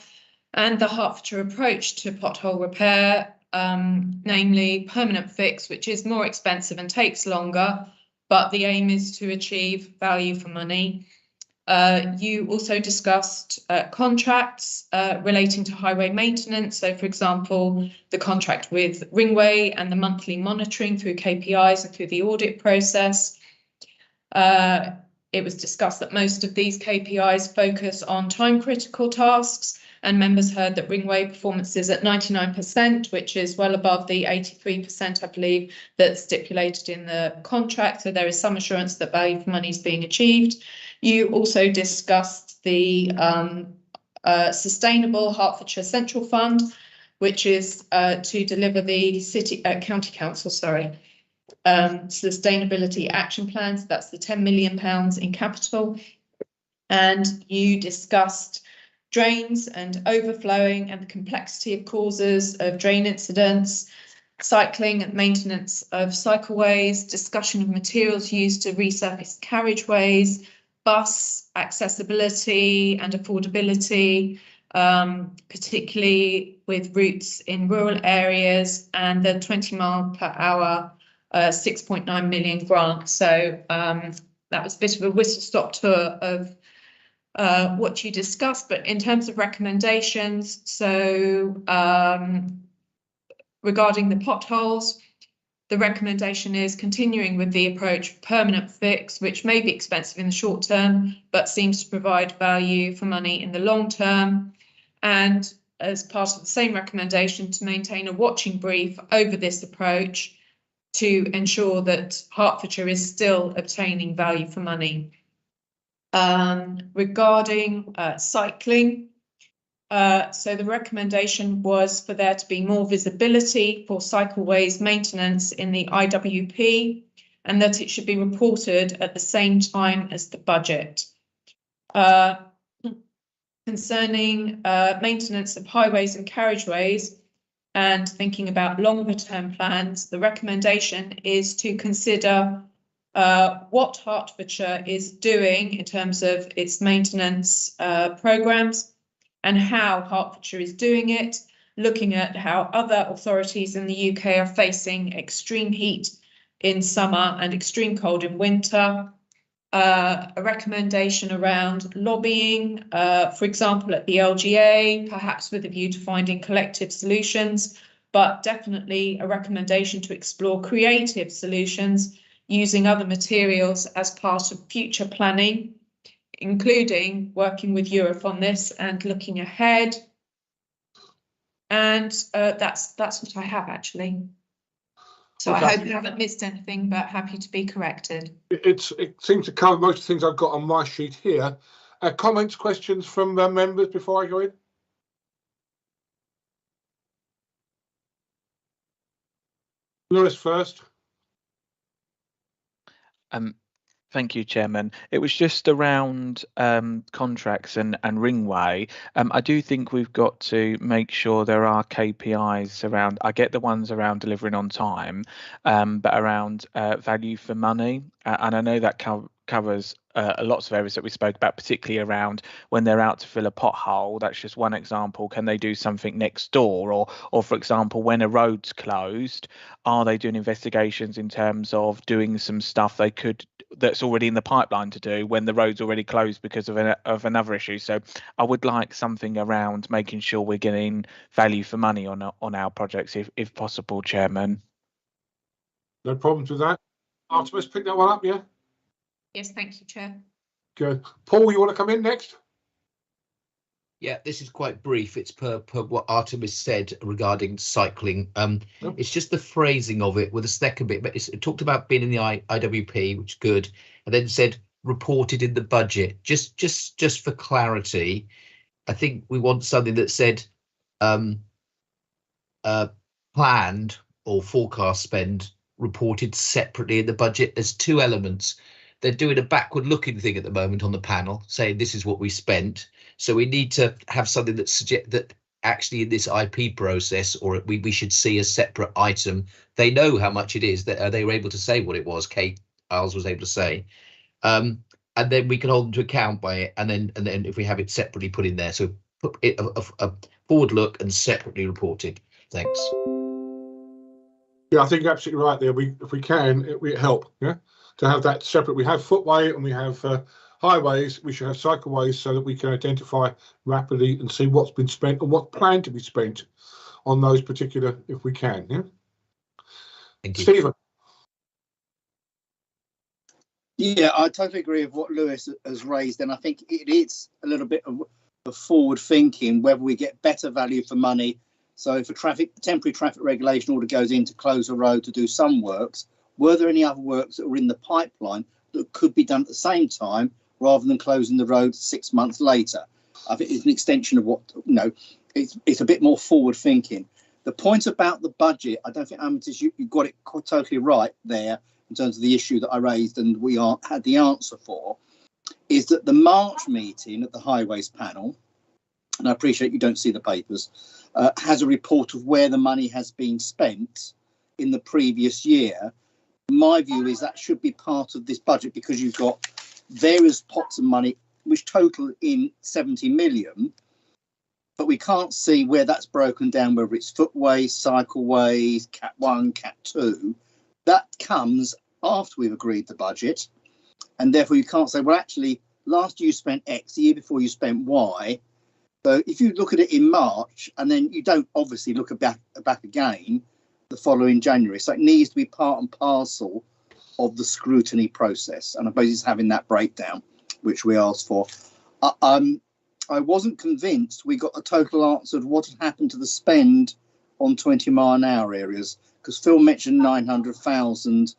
and the Hertfordshire approach to pothole repair, namely permanent fix, which is more expensive and takes longer, but the aim is to achieve value for money. You also discussed contracts relating to highway maintenance. So, for example, the contract with Ringway and the monthly monitoring through KPIs and through the audit process. It was discussed that most of these KPIs focus on time-critical tasks, and members heard that Ringway performance is at 99%, which is well above the 83%, I believe, that's stipulated in the contract. So there is some assurance that value for money is being achieved. You also discussed the Sustainable Hertfordshire Central Fund, which is to deliver the county council, sustainability action plans. That's the £10 million in capital. And you discussed drains and overflowing and the complexity of causes of drain incidents, cycling and maintenance of cycleways, discussion of materials used to resurface carriageways, bus accessibility and affordability, particularly with routes in rural areas, and the 20 mile per hour 6.9 million grant. So that was a bit of a whistle-stop tour of what you discussed, but in terms of recommendations, so regarding the potholes, the recommendation is continuing with the approach permanent fix, which may be expensive in the short term, but seems to provide value for money in the long term. And as part of the same recommendation, to maintain a watching brief over this approach to ensure that Hertfordshire is still obtaining value for money. Regarding cycling, so the recommendation was for there to be more visibility for cycleways maintenance in the IWP, and that it should be reported at the same time as the budget. Concerning maintenance of highways and carriageways, and thinking about longer term plans, the recommendation is to consider what Hertfordshire is doing in terms of its maintenance programmes and how Hertfordshire is doing it, looking at how other authorities in the UK are facing extreme heat in summer and extreme cold in winter. A recommendation around lobbying, for example, at the LGA, perhaps with a view to finding collective solutions, but definitely a recommendation to explore creative solutions using other materials as part of future planning, including working with Europe on this and looking ahead. And that's what I have, actually. So okay. I hope you haven't missed anything, but happy to be corrected. It seems to cover most of the things I've got on my sheet here. Comments, questions from members before I go in? Lewis first. Thank you, Chairman. It was just around contracts and Ringway. I do think we've got to make sure there are KPIs around. I get the ones around delivering on time, but around value for money. And I know that covers lots of areas that we spoke about, particularly around when they're out to fill a pothole. That's just one example. Can they do something next door? Or for example, when a road's closed, are they doing investigations in terms of doing some stuff they could that's already in the pipeline to do when the road's already closed because of another issue? So I would like something around making sure we're getting value for money on our projects if possible, Chairman. No problems with that. Artemis, pick that one up, yeah? Yes, thank you, Chair. Good. Paul, you want to come in next? Yeah, this is quite brief. It's per what Artemis said regarding cycling. It's just the phrasing of it with a second bit, but it talked about being in the IWP, which is good, and then said reported in the budget. Just for clarity, I think we want something that said planned or forecast spend reported separately in the budget. There's two elements. They're doing a backward looking thing at the moment on the panel, saying this is what we spent. So we need to have something that suggests that actually in this IP process, or we should see a separate item. They know how much it is. That they were able to say what it was. Kate Isles was able to say, and then we can hold them to account by it. And then if we have it separately put in there, so put it a forward look and separately reported. Thanks. Yeah, I think you're absolutely right there. If we can, it help. Yeah, to have that separate. We have footway and we have highways. We should have cycleways so that we can identify rapidly and see what's been spent and what's planned to be spent on those particular, if we can. Yeah. Thank you. Stephen. Yeah, I totally agree with what Lewis has raised, and I think it is a little bit of forward thinking whether we get better value for money. So if a temporary traffic regulation order goes in to close a road to do some works, were there any other works that were in the pipeline that could be done at the same time rather than closing the road 6 months later? I think it's an extension of what, it's a bit more forward thinking. The point about the budget, I don't think, Amatis, you got it totally right there in terms of the issue that I raised and we had the answer for, is that the March meeting at the Highways panel, and I appreciate you don't see the papers, has a report of where the money has been spent in the previous year. My view is that should be part of this budget because you've got various pots of money which total in 70 million, but we can't see where that's broken down, whether it's footways, cycleways, Cat 1, Cat 2. That comes after we've agreed the budget, and therefore you can't say, well, actually, last year you spent X, the year before you spent Y. So if you look at it in March, and then you don't obviously look back again the following January. So it needs to be part and parcel of the scrutiny process. And I suppose it's having that breakdown, which we asked for. I wasn't convinced we got a total answer of what had happened to the spend on 20-mile-an-hour areas, because Phil mentioned 900,000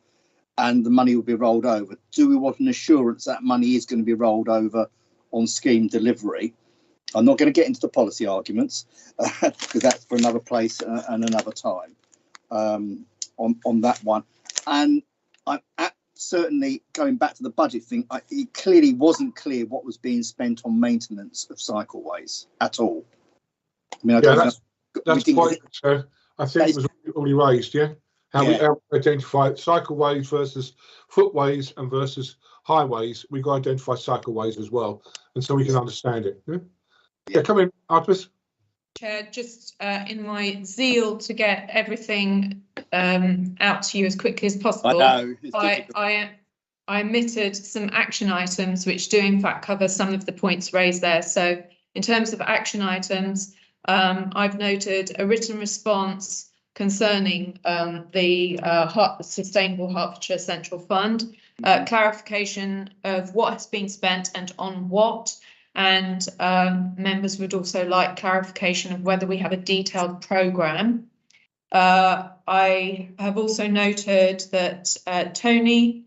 and the money will be rolled over. Do we want an assurance that money is going to be rolled over on scheme delivery? I'm not going to get into the policy arguments because that's for another place and another time on that one. And I'm certainly going back to the budget thing. It clearly wasn't clear what was being spent on maintenance of cycleways at all. I mean, that's quite. I think it was already raised. Yeah, how we identify cycleways versus footways and versus highways. We've got to identify cycleways as well, and so we can understand it. Yeah, come in, Artemis. Chair, just in my zeal to get everything out to you as quickly as possible, I omitted some action items which do in fact cover some of the points raised there. So in terms of action items, I've noted a written response concerning the Sustainable Hertfordshire Central Fund, clarification of what has been spent and on what. And members would also like clarification of whether we have a detailed programme. I have also noted that Tony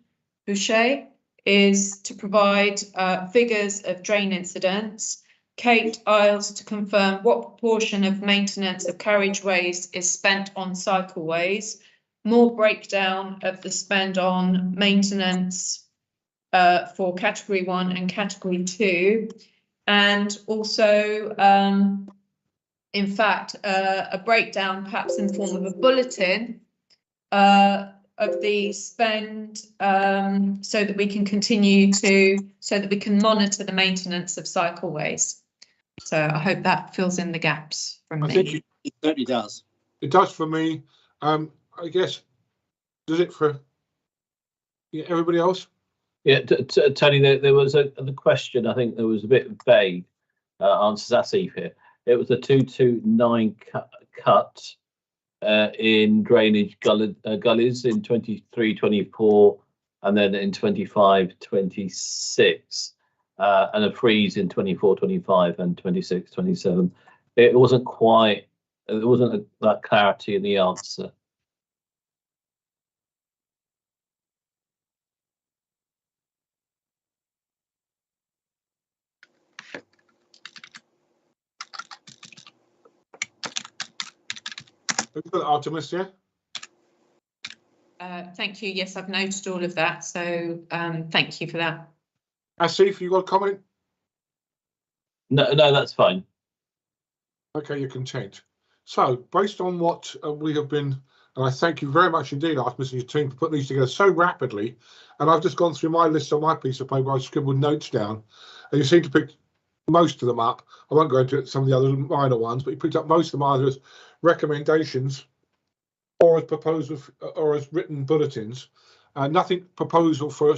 Boucher is to provide figures of drain incidents, Kate Isles to confirm what proportion of maintenance of carriageways is spent on cycleways, more breakdown of the spend on maintenance for category 1 and category 2. And also, in fact, a breakdown, perhaps in the form of a bulletin of the spend, so that we can we can monitor the maintenance of cycleways. So I hope that fills in the gaps from me. I think it certainly does. It does for me. I guess, does it for everybody else? Yeah, Tony, there was the question, I think there was a bit vague, answers Asif here. It was a 229 cut in drainage gullies in 23-24, and then in 25-26, and a freeze in 24-25 and 26-27. It wasn't quite. There wasn't that clarity in the answer. Artemis, yeah. Thank you. Yes, I've noted all of that. So thank you for that. Asif, you got a comment? No, that's fine. Okay, you're content. So, based on what we have been, and I thank you very much indeed, Artemis and your team, for putting these together so rapidly. And I've just gone through my list on my piece of paper. I scribbled notes down, and you seem to pick most of them up. I won't go into some of the other minor ones, but you picked up most of them either as recommendations or as proposals or as written bulletins. Nothing proposal for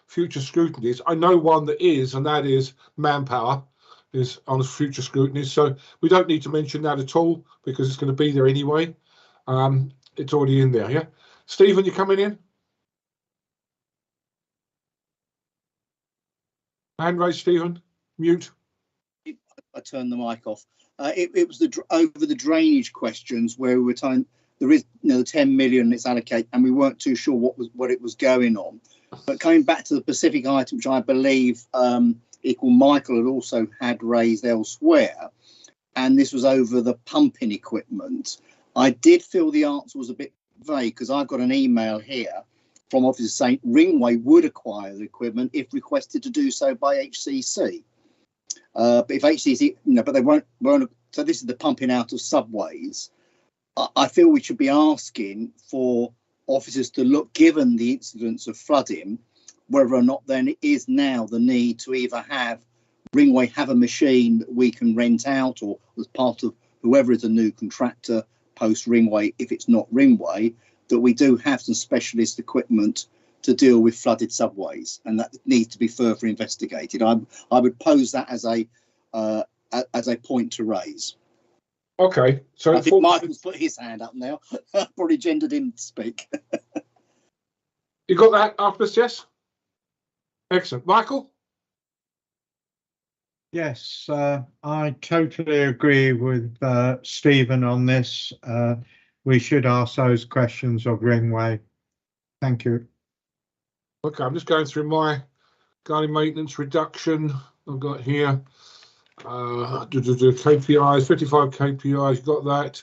future scrutinies. I know one that is, and that is manpower is on future scrutinies. So we don't need to mention that at all because it's going to be there anyway. It's already in there. Yeah, Stephen, you coming in? Hand raised, Stephen. Mute. I turned the mic off. It was over the drainage questions where we were telling there is the 10 million it's allocated, and we weren't too sure what it was going on. But coming back to the specific item, which I believe Equal Michael had raised elsewhere, and this was over the pumping equipment. I did feel the answer was a bit vague because I've got an email here from officers saying Ringway would acquire the equipment if requested to do so by HCC. But if HCC, but they won't. So this is the pumping out of subways. I feel we should be asking for officers to look, given the incidents of flooding, whether or not then it is now the need to either have Ringway have a machine that we can rent out, or as part of whoever is a new contractor post Ringway, if it's not Ringway, that we do have some specialist equipment to deal with flooded subways, and that needs to be further investigated. I would pose that as a point to raise. Okay, so I think Michael's put his hand up now. Probably gendered him to speak. You got that, Artemis? Yes. Excellent, Michael. Yes, I totally agree with Stephen on this. We should ask those questions of Ringway. Thank you. Okay, I'm just going through my guarding maintenance reduction. I've got here KPIs, 55 KPIs, you got that.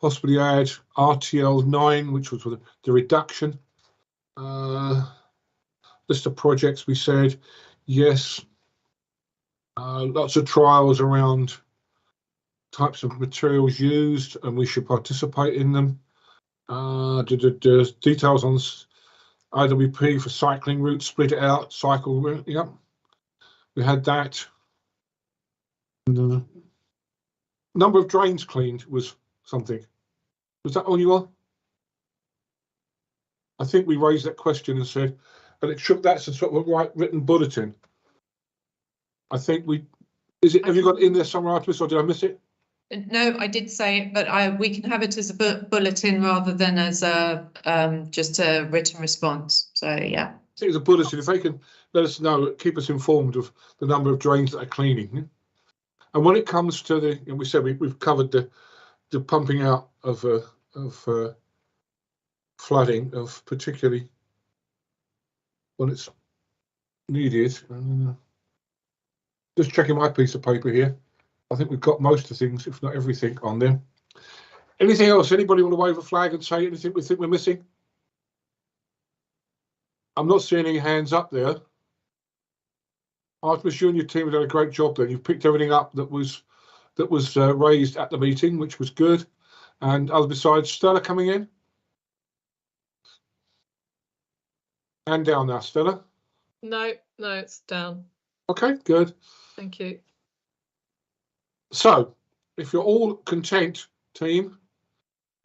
Possibly add RTL 9, which was for the reduction. List of projects, we said, yes. Lots of trials around types of materials used, and we should participate in them. Details on IWP for cycling routes, split it out, cycle route. Yep, we had that. And, number of drains cleaned was something. Was that on you all? I think we raised that question and said, and it shook. That's a sort of a written bulletin. I think we. Is it? Have you got it in there somewhere, Artemis, or did I miss it? No, I did say it, but we can have it as a bulletin rather than as a just a written response. So yeah. I think it's a bulletin. If they can let us know, keep us informed of the number of drains that are cleaning. And when it comes to the, and we said we've covered the pumping out of flooding, of particularly when it's needed. Just checking my piece of paper here. I think we've got most of the things, if not everything, on there. Anything else? Anybody want to wave a flag and say anything we think we're missing? I'm not seeing any hands up there. Artemis, you and your team have done a great job there. You've picked everything up that was raised at the meeting, which was good. And other besides, Stella coming in? And down now, Stella. No, it's down. Okay, good. Thank you. So, if you're all content, team,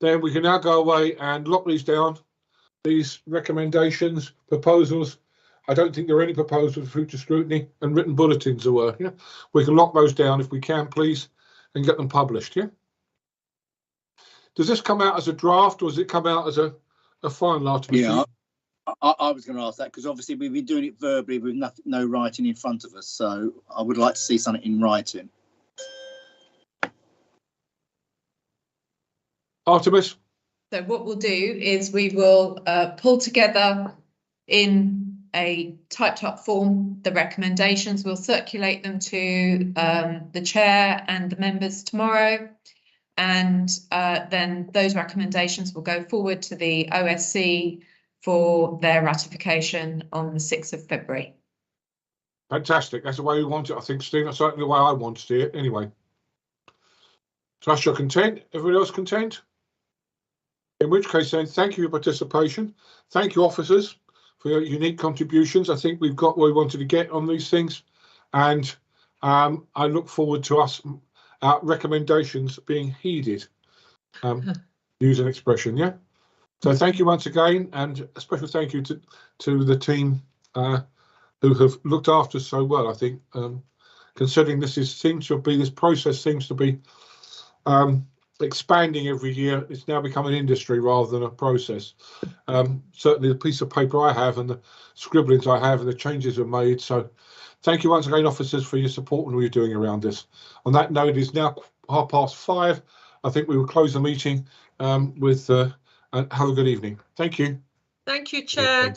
then we can now go away and lock these down. These recommendations, proposals. I don't think there are any proposals for future scrutiny, and written bulletins there were. Yeah, we can lock those down if we can, please, and get them published. Yeah. does this come out as a draft or does it come out as a final, Artemis? Yeah, I was going to ask that because obviously we've been doing it verbally with no writing in front of us. So I would like to see something in writing. Artemis? So what we'll do is we will pull together in a typed up form the recommendations. We'll circulate them to the chair and the members tomorrow. And then those recommendations will go forward to the OSC for their ratification on the 6th of February. Fantastic. That's the way we want it, I think, Steve. That's certainly the way I want to see it anyway. Trust you're content. Everybody else content? In which case then, thank you for your participation. Thank you, officers, for your unique contributions. I think we've got where we wanted to get on these things. And I look forward to us recommendations being heeded. Use an expression, yeah? So thank you once again, and a special thank you to the team who have looked after us so well, I think, considering this process seems to be expanding every year. It's now become an industry rather than a process. Certainly the piece of paper I have and the scribblings I have and the changes are made. So thank you once again, officers, for your support and what you're doing around this. On that note, it is now 5:30. I think we will close the meeting and have a good evening. Thank you. Thank you, Chair.